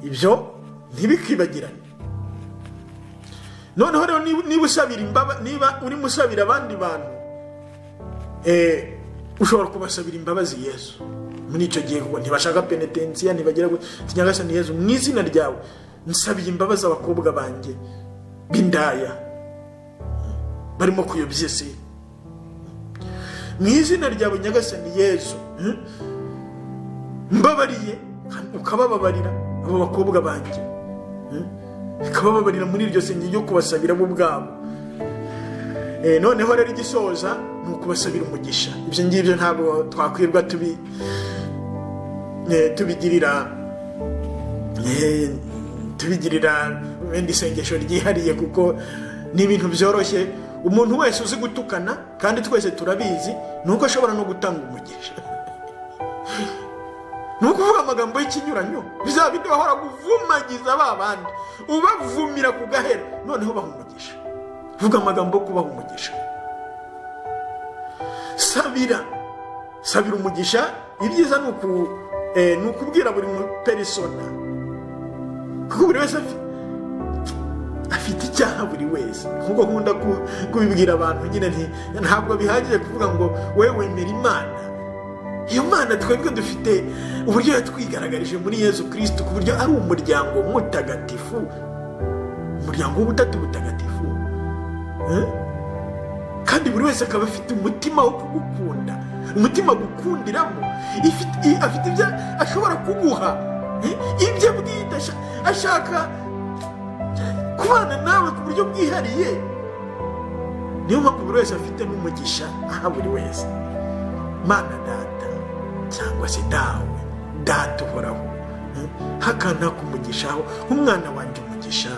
Speaker 1: Ibyo ntibikibagirane. Noneho rero niba urimo usabira abandi bantu, ushobora kubasabira imbabazi Yesu muri icyo gihe, kuko ntibashaka penetensiya, ntibagira Nyagasani Yesu mu izina ryawe nsabiye imbabazi abakobwa banjye b'indaya barimo kuyobya isi. Mu izina ryawe Nyagasani Yesu mbabariye, ukabababarira abo bakobwa banjye, ukabababarira muri iryo senge ryo kubasabira bo ubwabo. Noneho rero igisoza ni ukubasabira umugisha. Ibyo ngibyo ntabwo twakwirwa tubigirira wenda isengesho ryihariye, kuko ni ibintu byoroshye. umuntu wese uzi gutukana kandi twese turabizi nuko ashobora no gutanga umugisha. Nuko uvuga amagambo y'ikinyuranyo bizaba bindi bahora kuvumagiza babandi ubavumira ku gahera noneho baha umugisha. Vuga amagambo yo kubaha umugisha. Sabira umugisha. Ibyiza ni ukubwira buri persona kuko buri wese afite icyaha buri wese. Nkuko nkunda kubibwira abantu nyine ntabwo bihagije kuvuga ngo wewe wemera Imana. Iyo Mana twebwe dufite uburyo yatwigaragarije muri Yesu Kristo ku buryo ari umuryango mutagatifu, umuryango w'ubutatu butagatifu, kandi buri wese akaba afite umutima wo kugukunda, umutima gukundiramo, afite ibyo ashobora kuguha, ibyo bwite ashaka kubana nawe ku buryo bwihariye. Niyo mpamvu buri wese afite n'umugisha aha buri wese. Mana Data cyangwa se dawe, Data uhoraho, hakana kumugishaho umwana wanjye umugisha,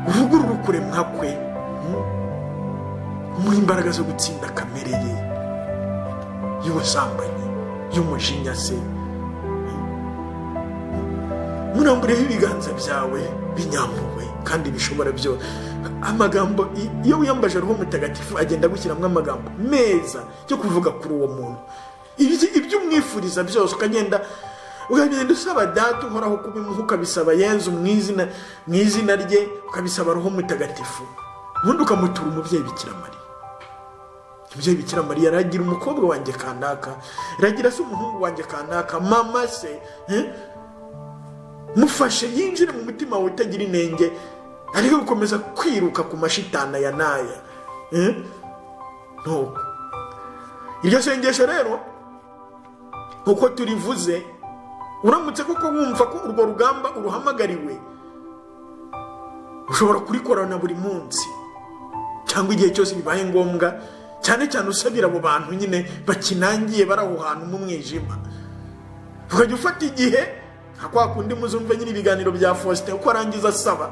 Speaker 1: uvugurura ukuremwa kwe, umuha imbaraga zo gutsinda kamere ye y'ubusambanyi, y'umujinya se. Murambureho ibiganza byawe binyambuwe kandi bishobora byo. Amagambo iyo wiyambaje Roho Mutagatifu agenda gushyiramo amagambo meza yo kuvuga kuri uwo muntu. Ibyo umwifuriza byose ukagenda usaba Data uhoraho kubimuha, ukabisaba Yezu mu izina rye, ukabisaba Roho Mutagatifu, ubundi ukamutura umubyeyi Bikira Mariya. Umubyeyi Bikira Mariya aragira umukobwa wanjye kanaka, aragira se umuhungu wanjye kanaka, mama se, mufashe yinjire mu mutima wawe utagira inenge, ariko gukomeza kwiruka ku mashitana ya naya. Nuko iryo sengesho rero uko turivuze, uramutse kuko wumva ko urwo rugamba uruhamagariwe, ushobora kurikorana buri munsi cyangwa igihe cyose bibaye ngombwa, cyane cyane usabira abo bantu nyine bakinangiye bari aho hantu mu mwijima. Ukajya ufata igihe nka kwa kundi muzumve nyine ibiganiro bya Faustin uko arangiza asaba,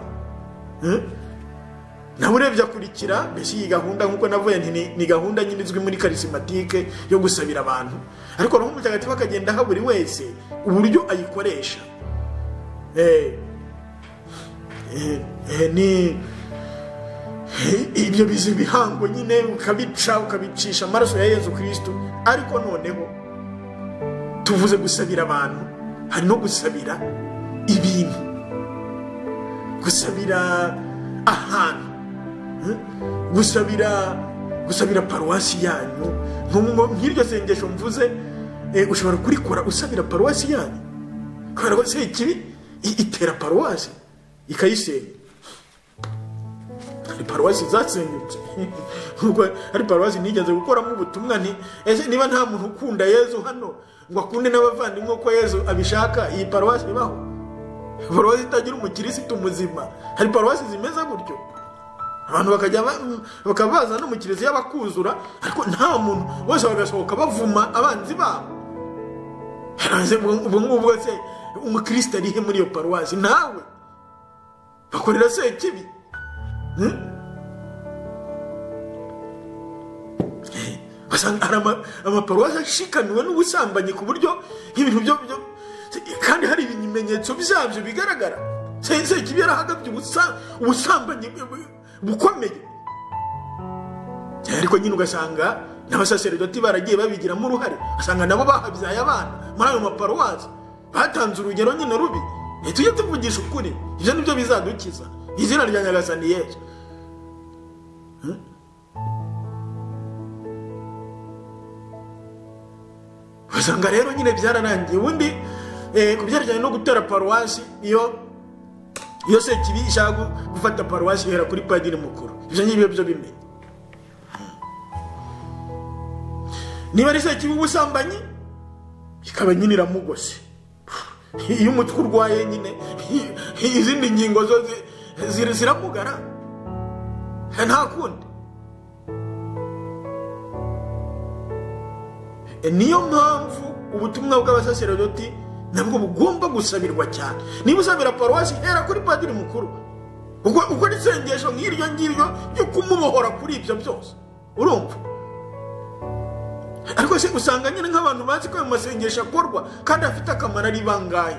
Speaker 1: nawe urebye akurikira. Mbese iyi gahunda nk'uko navuye ni gahunda nyine izwi muri karisimatike yo gusabira abantu, ariko Roho Mutagatifu akagenda aha buri wese uburyo ayikoresha. Ni ibyo bizi bihango nyine ukabicisha amaraso ya Yesu Kristo. Ariko noneho tuvuze gusabira abantu, hari no gusabira ibintu, gusabira ahantu, gusabira paruwasi yanyu. Nk'iryo sengesho mvuze ushobora kurikora usabira paruwasi yanyu, kubera ko Sekibi itera paruwasi ikayisenya. Hari paruwasi zasenyutse, nkuko hari paruwasi nigeze gukoramo ubutumwa niba nta muntu ukunda Yezu hano ngo akunde n'abavandimwe ko Yezu abishaka, iyi paruwasi ibaho? Paruwasi itagira umukirisitu muzima. Hari paruwasi zimeze gutyo, abantu bakabaza no mu kiliziya bakuzura, ariko nta muntu, bose bagasohoka bavuma abanzi babo. Ubu ngubu se umukristo arihe muri iyo paruwasi? Nawe bakorera Sekibi. Basanga hari amaparuwasi ashikaniwe n'ubusambanyi ku buryo nk'ibintu byo, kandi hari ibimenyetso byabyo bigaragara. Sekibi yarahagabye ubusambanyi bukomeye, ariko nyine ugasanga n'abasaseredoti baragiye babigiramo uruhare, basanga nabo bahabyaye abana muri ayo maparuwasi, batanze urugero nyine rubi. Tujye tuvugisha ukuri, ibyo nibyo bizadukiza, izina rya Nyagasani Yesu. Basanga rero nyine byararangiye. Ubundi ku byerekeranye no gutera paruwasi, iyo Sekibi ishaka gufata paruwasi ihera kuri padiri mukuru. Ibyo ngibyo byo bimenye. Niba ari Sekibi ubusambanyi, ikaba nyine iramugose. Iyo umutwe urwaye nyine izindi ngingo zo ziramugara, nta kundi. Niyo mpamvu ubutumwa bw'abasaseredoti nabwo bugomba gusabirwa cyane. Niba usabira paruwasi hera kuri padiri mukuru, uko isengesho nk'iryo ngiryo ryo kumubohora kuri ibyo byose urumva. Ariko se usanga nyine nk'abantu bazi ko ayo masengesho akorwa kandi afite akamaro ari bangahe.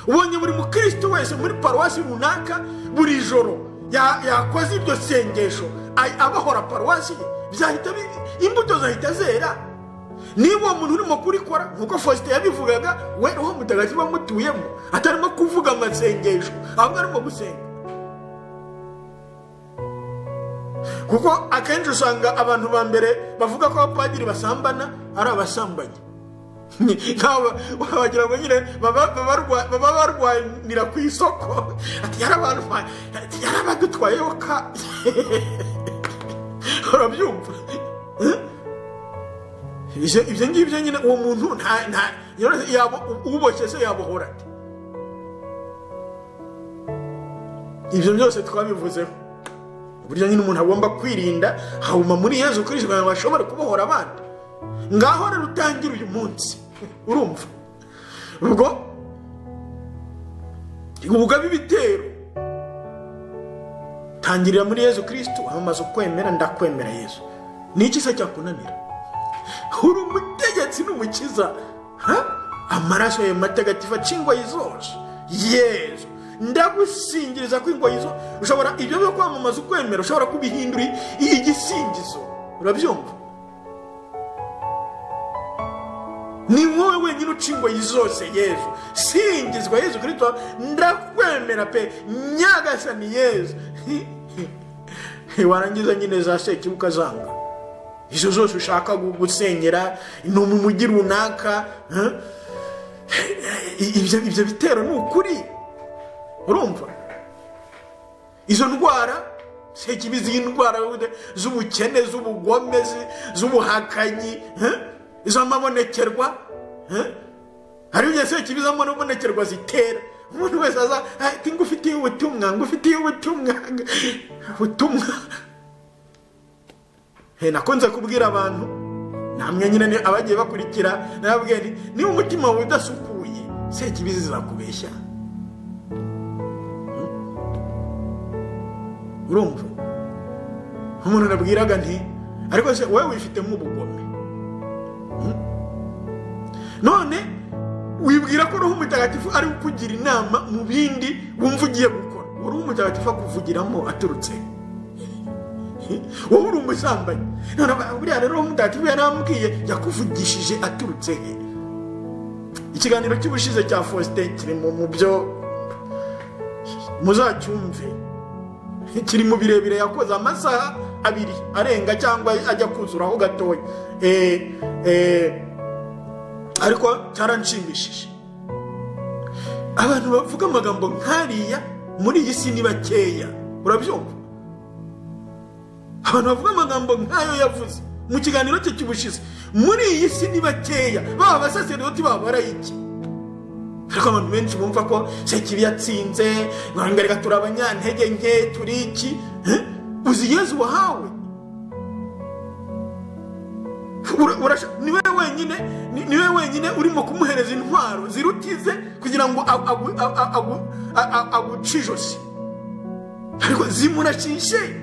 Speaker 1: Ubonye buri mukristo wese muri paruwasi runaka buri joro yakoze iryo sengesho abahora paruwasi ye, byahita imbuto zahita zera. Niba uwo muntu urimo kurikora nkuko Faustin yabivugaga, we Roho Mutagatifu amutuyemo, atarimo kuvuga amasengesho ahubwo arimo gusenga. Kuko akenshi usanga abantu ba mbere bavuga ko abapadiri basambana ari abasambanyi. Wagira ngo nyine baba barwanira ku isoko, ati yarabadutwayeho ka urabyumva. Ibyo ngibyo nyine uwo muntu uboshye se yabohora ati. Ibyo byose twabivuzeho uburyo nyine umuntu agomba kwirinda hawuma muri Yezu Kristo kugira ngo bashobore kubohora abandi. Ngaho rero utangira uyu munsi urumva ubwo bibitero tangirira muri Yezu Kristo, amaze ukwemera ndakwemera Yesu. Niki se cyakunanira? Uri umutegetsi n'umukiza, amaraso ye matagatifu acingwa yizose Yesu. Ndagusingiriza ko ingoyi zo ushobora ibyo byo kwamamaza ukwemera ushobora kubihindura igisingizo. Urabyumva? Ni wowe wenyine ucingwa yizose Yesu. Singizwa Yesu Kristo, ndakwemera pe nyagasani Yesu. Warangiza nyine za sekibuka zanga izo zose ushaka gusenyera no mu mujyi runaka. Ibyo bitero ni ukuri. Urumva? Izo ndwara sekibizi indwara z'ubukene, z'ubugome, z'ubuhakanyi, izo mabonekerwa, hari ugiye sekibiza mabonekerwa zitera. Umuntu wese aza ati ngufitiye ubutumwa, nakunze kubwira abantu namwe nyine abagiye bakurikira, nababwiye nti niba umutima wawe udasukuye sekibizi zizakubeshya. Urumva? Umuntu nabwiraga nti ariko se wowe wifitemo ubugome, none wibwira ko Roho Mutagatifu ari ukugira inama mu bindi wumva ugiye gukora. Roho Mutagatifu akuvugiramo aturutse wowe uri umusambanyi, none buriya rero Roho Mutagatifu yarambwiye yakuvugishije aturutse he? Ikiganiro cy'ubushize cya Faustin kiri mu byo muzacyumve, kiri mu birebire yakoze amasaha 2 arenga cyangwa ajya kuzuraho gatoya. Ariko cyaranshimishije. Abantu bavuga amagambo nkariya muri iyi si ni bakeya. Urabyumva? Abantu bavuga amagambo nkayo yavuze mu kiganiro cye cy'ubushize muri iyi si ni bakeya. Baba basaseredoti babara iki? Ariko abantu benshi bumva ko sekibi yatsinze, ngarika turabanyantege nke turi iki. Uzi Yesu wahawe? Niwe wenyine urimo kumuhereza intwaro zirutize kugira ngo agucijosi. Ariko zimurashishe.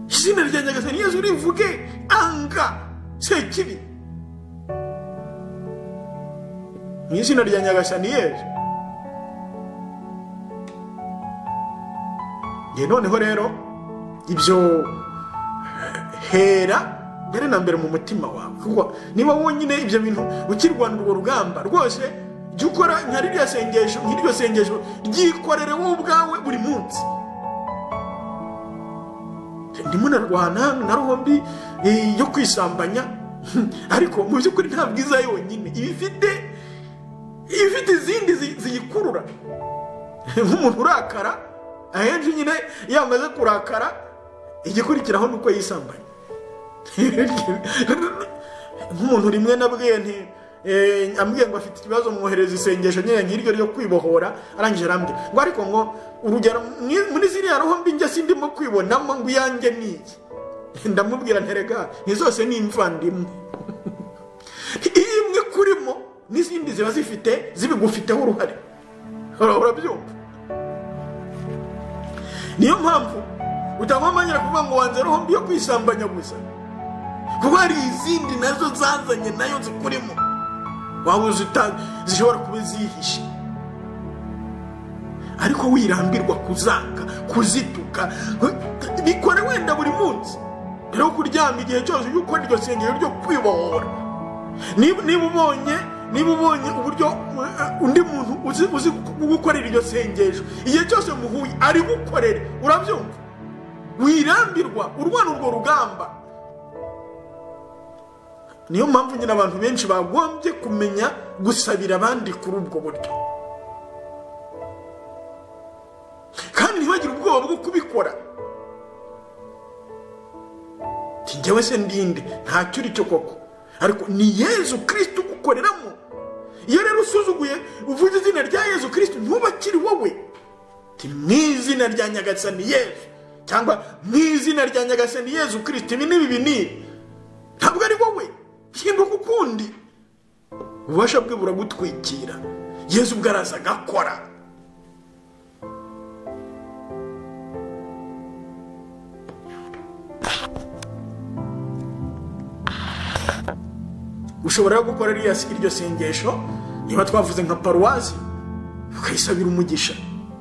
Speaker 1: Izina rya Nyagasani Yesu rivuge anga sekibi. Izina rya Nyagasani Yesu. Noneho rero ibyo hera mbere na mbere mu mutima wawe, kuko niba wonyine ibyo bintu ukirwanira urwo rugamba rwose jya ukora nk'iryo sengesho ryikorere wowe ubwawe buri munsi. Ndimo narwana na roho mbi yo kwisambanya, ariko mu by'ukuri nta bwiza yonyine ifite izindi ziyikurura. Nk'umuntu urakara ahenshi nyine yamaze kurakara igikurikiraho nuko yisambanya. Nk'umuntu rimwe nabwiye nti ambwiye ngo afite ikibazo mwohereza isengesho nyine nk'iryo ryo kwibohora, arangije arambwira ngo ariko ngo urugero muri ziriya roho mbi njye sindimo kwibonamo ngo yanjye niki. Ndamubwira nterega ni zose ni imvandimwe. Imwe kurimo n'izindi ziba zibigufiteho uruhare. Urabyumva? niyo mpamvu utagomba kuvuga ngo wanze roho mbi yo kwisambanya gusa, kuko hari izindi nazo zazanye nayo zikurimo waba zishobora kuba zihishe. Ariko wirambirwa kuzanga, kuzituka, bikore wenda buri munsi. Rero kuryama igihe cyose ujye ukora iryo sengero ryo kwibohora. Niba ubonye uburyo undi muntu uzi gukorera iryo sengesho, igihe cyose muhuye ari gukorere, urabyumva? Wirambirwa, urwana urwo rugamba. Niyo mpamvu nyine abantu benshi bagombye kumenya gusabira abandi kuri ubwo buryo, kandi ntibagire ubwoba bwo kubikora. Njyewe se ndinde, ntacyo uri cyo koko, ariko ni Yezu Kristo ugukoreramo. Iyo rero usuzuguye uvuze izina rya Yezu Kristo, ntubakiri wowe. Mu izina rya Nyagasani Yezu, cyangwa mu izina rya Nyagasani Yezu Kristo, ibi n'ibi, ntabwo ari wowe. Hinduka ukundi. Ububasha bwe buragutwikira. Yezu ubwo araza agakora. Ushobora gukora iryo sengesho, niba twavuze nka paruwasi, ukayisabira umugisha,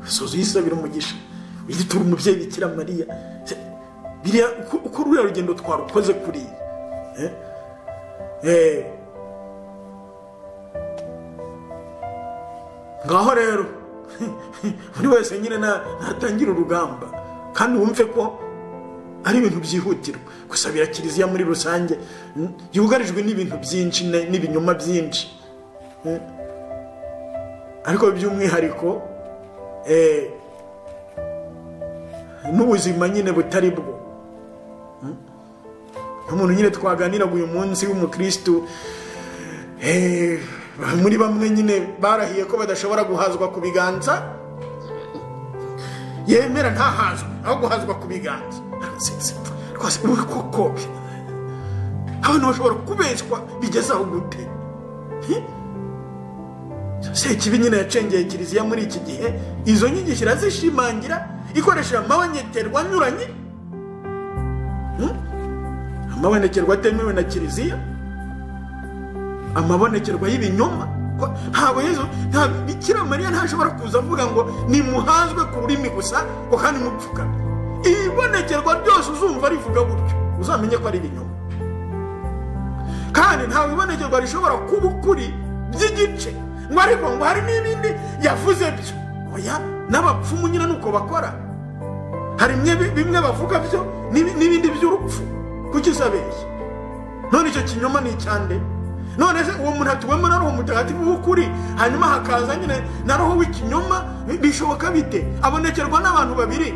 Speaker 1: usoza uyisabira umugisha, uyitura umubyeyi Bikira Mariya. Biriya uko ruriya rugendo twarukoze kuriya, ngaho rero buri wese nyine natangira urugamba, kandi wumve ko ari ibintu byihutirwa. Gusabira kiliziya muri rusange yugarijwe n'ibintu byinshi n'ibinyoma byinshi, ariko by'umwihariko n'ubuzima nyine butari bwo. Umuntu nyine twaganiraga uyu munsi w'umukristo, muri bamwe nyine barahiye ko badashobora guhazwa ku biganza, yemera ntahazwe aho guhazwa ku biganza. Rwose uri koko abantu bashobora kubeshwa bigeze aho gute? Sekibi nyine yacengeye kiliziya muri iki gihe, izo nyigisho irazishimangira ikoresheje amabonekerwa anyuranye, amabonekerwa atemewe na kiliziya, amabonekerwa y'ibinyoma. Ntabwo Bikira Mariya ntashobora kuza avuga ngo nimuhazwe ku rurimi gusa ko kandi mupfukame. Ibonekerwa ryose uzumva rivuga gutyo, uzamenye ko ari ibinyoma. Kandi ntawe ibonekerwa rishobora kuba ukuri by'igice, ngo ariko ngo hari n'ibindi yavuze byo. Oya, n'abapfumu nyine nuko bakora. Hari bimwe bavuga byo n'ibindi by'urupfu. Kuki sabeshya? None icyo kinyoma ni icyande? None se uwo muntu atuwemo na Roho Mutagatifu w'ukuri, hanyuma hakaza nyine na roho w'ikinyoma, bishoboka bite? Abonekerwa n'abantu babiri.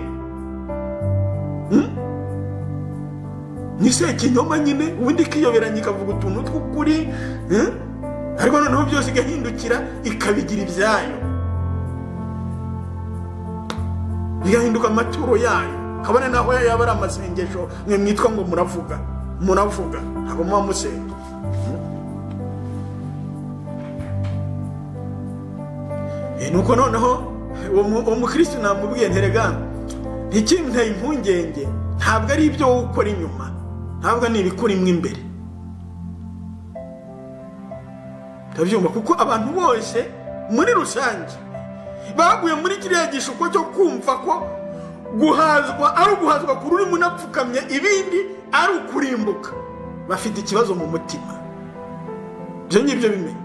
Speaker 1: Ni se kinyoma nyine, ubundi kiyoberanye ikavuga utuntu tw'ukuri, ariko noneho byose igahindukira ikabigira ibyayo, bigahinduka amaturo yayo. Kabone naho yaba ari amasengesho mwe mwitwa ngo muravuga, ntabwo muba musenga. Nuko noneho uwo mukristo namubwiye nterega, ntikinteye impungenge, ntabwo ari ibyo wowe ukora inyuma, ntabwo ni ibikora imwe imbere. Ndabyumva kuko abantu bose muri rusange baguye muri kiriya gishuko cyo kumva ko guhazwa ari uguhazwa ku rurimi unapfukamye, ibindi ari ukurimbuka. Bafite ikibazo mu mutima, ibyo ngibyo bimenye,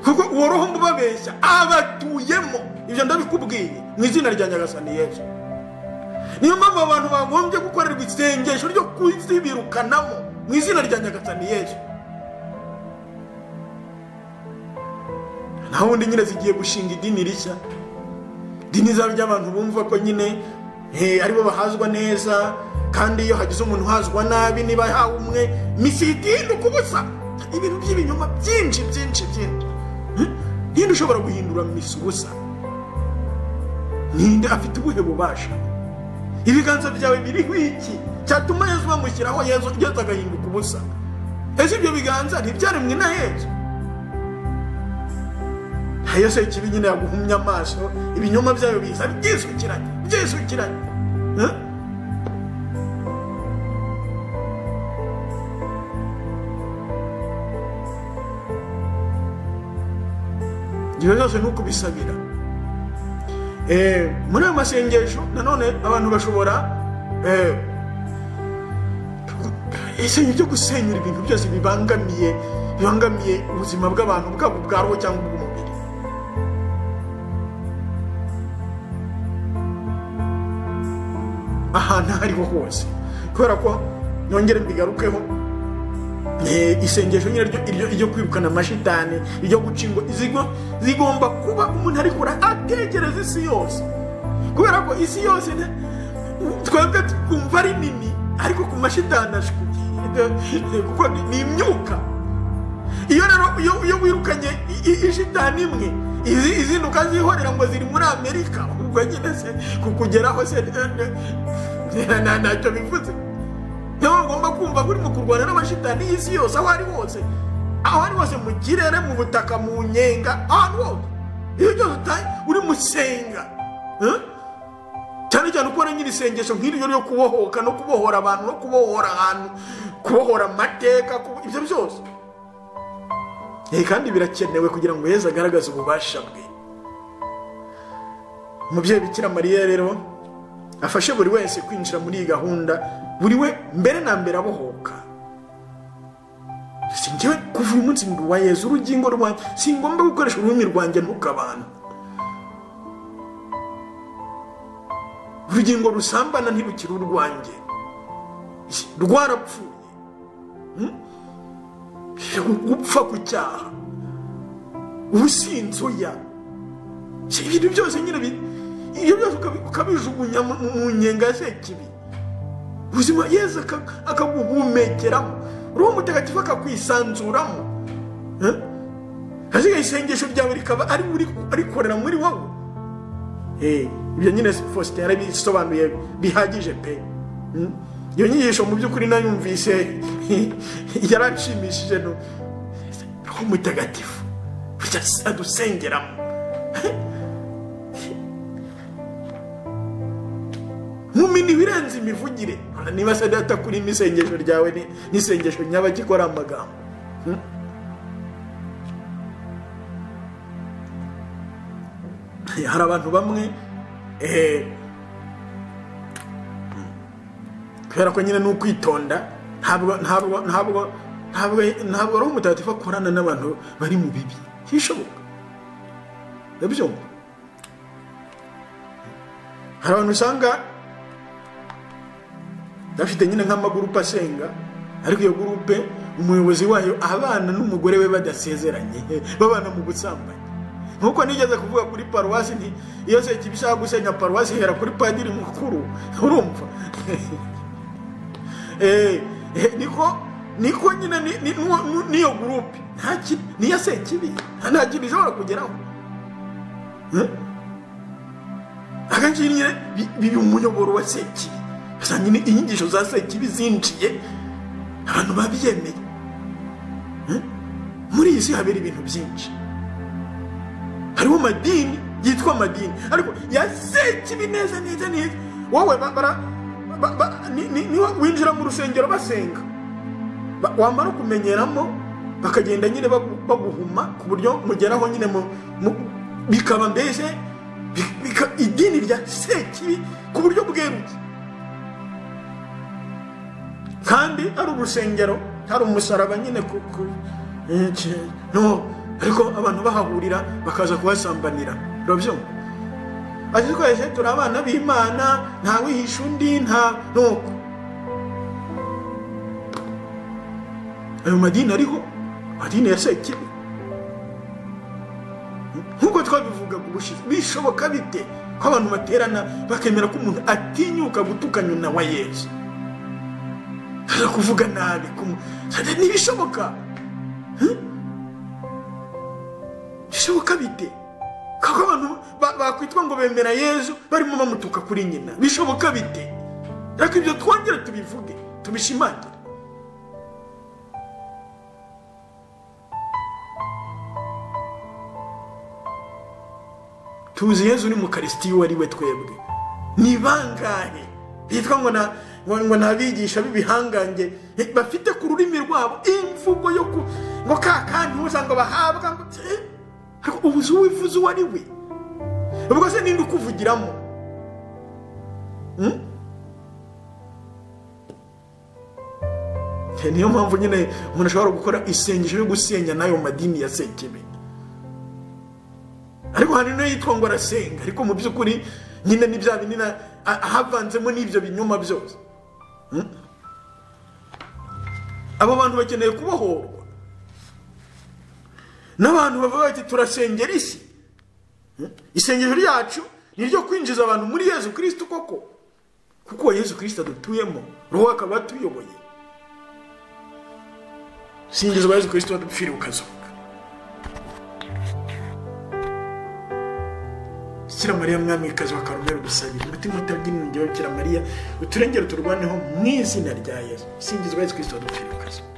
Speaker 1: kuko uwo roho mbabeshya abatuyemo. Ibyo ndabikubwiye mu izina rya Nyagasani Yesu. Niyo mpamvu abantu bagombye gukorerwa isengesho ryo kuzibirukanamo mu izina rya Nyagasani Yesu. Naho undi nyine zigiye gushinga idini rishya, idini ry'abantu bumva ko nyine aribo bahazwa neza, kandi iyo hagize umuntu uhazwa nabi niba yahawe umwe misiti hinduka ubusa. Ibintu by'ibinyoma byinshi. Ninde ushobora guhindura misi ubusa? Ninde afite ubuhe bubasha? Ibiganza byawe biriho iki cyatuma Yesu bamushyiraho Yesu agahinduka ubusa? Ese ibyo biganza ntibyaremwe na Yesu? Yesu ikibi nyine yaguhumya amaso, ibinyoma byayo biza byisukiranye. byesukiranye. ibyo byose ni ukubisabira. Muri ayo masengesho nanone abantu bashobora isengesho ryo gusenyura ibintu byose bibangamiye ubuzima bw'abantu, bwabo bwa roho cyangwa ubw'umubiri. ahantu aho ariho hose, kubera ko nongere mbigarukeho, isengesho nyine iryo kwirukana amashitani, iryo guca ingo, zigomba kuba umuntu ari kure atekereza isi yose, kubera ko isi yose twebwe twumva ari nini, ariko ku mashitani kuko ni imyuka. iyo rero iyo wirukanye ishitani imwe, izindi ukazihorera ngo ziri muri Amerika, ubwo nyine se kukugeraho se ntacyo bivuze. niyo ugomba kumva uri mu kurwana n'amashitani y'isi yose, aho ari hose, mu kirere, mu butaka, mu nyenga, ahantu hose. iyo byose uri musenga, cyane cyane ukora nyiri isengesho nk'iryo ryo kubohoka no kubohora abantu no kubohora ahantu, kubohora amateka, ibyo byose. kandi birakenewe kugira ngo Yesu agaragaze ububasha bwe. Umubyeyi Bikira Mariya rero afashe buri wese kwinjira muri iyi gahunda, buri we mbere na mbere abohoka. Singewe kuva uyu munsi ndi uwa Yesu, urugingo rwanjye singomba gukoresha ururimi rwanjye ntukabana. Urugingo rusambana ntirukiri urwanjye, rwarapfuye. gupfa ku cyaha, ubusinzoya, ibintu byose nyine iyo byose ukabijugunya mu nyenga ya sekibi, ubuzima Yesu akaguhumekeramo, Roho Mutagatifu akakwisanzuramo. hasigaye isengesho ryawe rikaba arikorera muri wowe. ibyo nyine Faustin yarabisobanuye bihagije pe. iyo nyigisho mu by'ukuri nayumvise yaranshimishije. Roho Mutagatifu adusengeramo. Mumini birenze imivugire. Niba se data kuri isengesho ryawe n'isengesho nyabagikora amagambo. Hari abantu bamwe kubera ko nyine n'ukwitonda, ntabwo Roho Mutagatifu akorana n'abantu bari mu bibi. Hishoboka ndabyumva. hari abantu usanga bafite nyine nk'amagurupe asenga, ariko iyo gurupe umuyobozi wayo abana n'umugore we badasezeranye, babana mu busambanyi. Nkuko nigeze kuvuga kuri paruwasi, iyo se kibishaka gusenya paruwasi hera kuri padiri mukuru, urumva? niko nyine niyo gurupe niyo se kibi nta kintu ishobora kugeraho. akenshi nyine bibi umuyoboro wa sekibi, gusa nyine inyigisho za sekibi zinjiye, abantu babyemeye. muri iyi si habera ibintu byinshi. hariho amadini yitwa amadini, ariko ya sekibi neza. wowe niba winjira mu rusengero basenga, wamara kumenyeramo bakagenda nyine baguhuma ku buryo mugeraho nyine bikaba mbese idini rya sekibi ku buryo bweruye. kandi ari urusengero, hari umusaraba nyine ariko abantu bahahurira bakaza kuhasambanira. urabyumva? ati twese turi abana b'Imana, nta wihisha undi, nta nuko. ayo madini ariho, madini ya sekibi. nkuko twabivuga ubushize, bishoboka bite ko abantu baterana bakemera ko umuntu atinyuka gutuka nyina wa Yesu, kuvuga nabi ntibishoboka? bishoboka bite kako abantu bakwitwa ngo bemera Yesu barimo bamutuka kuri nyina? bishoboka bite? ariko ibyo twongera tubivuge, tubishimangire. tuzi Yesu ni mu Kristo ari we twebwe. ni bangahe bitwa ngo nabigisha b'ibihangange bafite ku rurimi rwabo imvugo yo ngo kakandi usanga bahabwa ngo ubuze uwivuze uwo ari we ubwo se ninde ukuvugiramo niyo mpamvu nyine umuntu ashobora gukora isengesho yo gusenya n'ayo madini ya sekebe ariko hari n'uyitwa ngo arasenga ariko mu by'ukuri nyine ni bya binini havanzemo n'ibyo binyoma byose abo bantu bakeneye kubohorwa n'abantu bavuga bati turasengera isi isengesho ryacu ni ryo kwinjiza abantu muri Yesu Kristo koko kuko Yesu Kristo adutuyemo roho akaba atuyoboye singizwa Yesu Kristo adupfira ukazuka Bikira Mariya mwamikazi wa Karumeli dusabira umutima utagira Bikira Mariya uturengere turwaneho mu izina rya Yesu singizwa Yesu Kristo adupfira ukazuka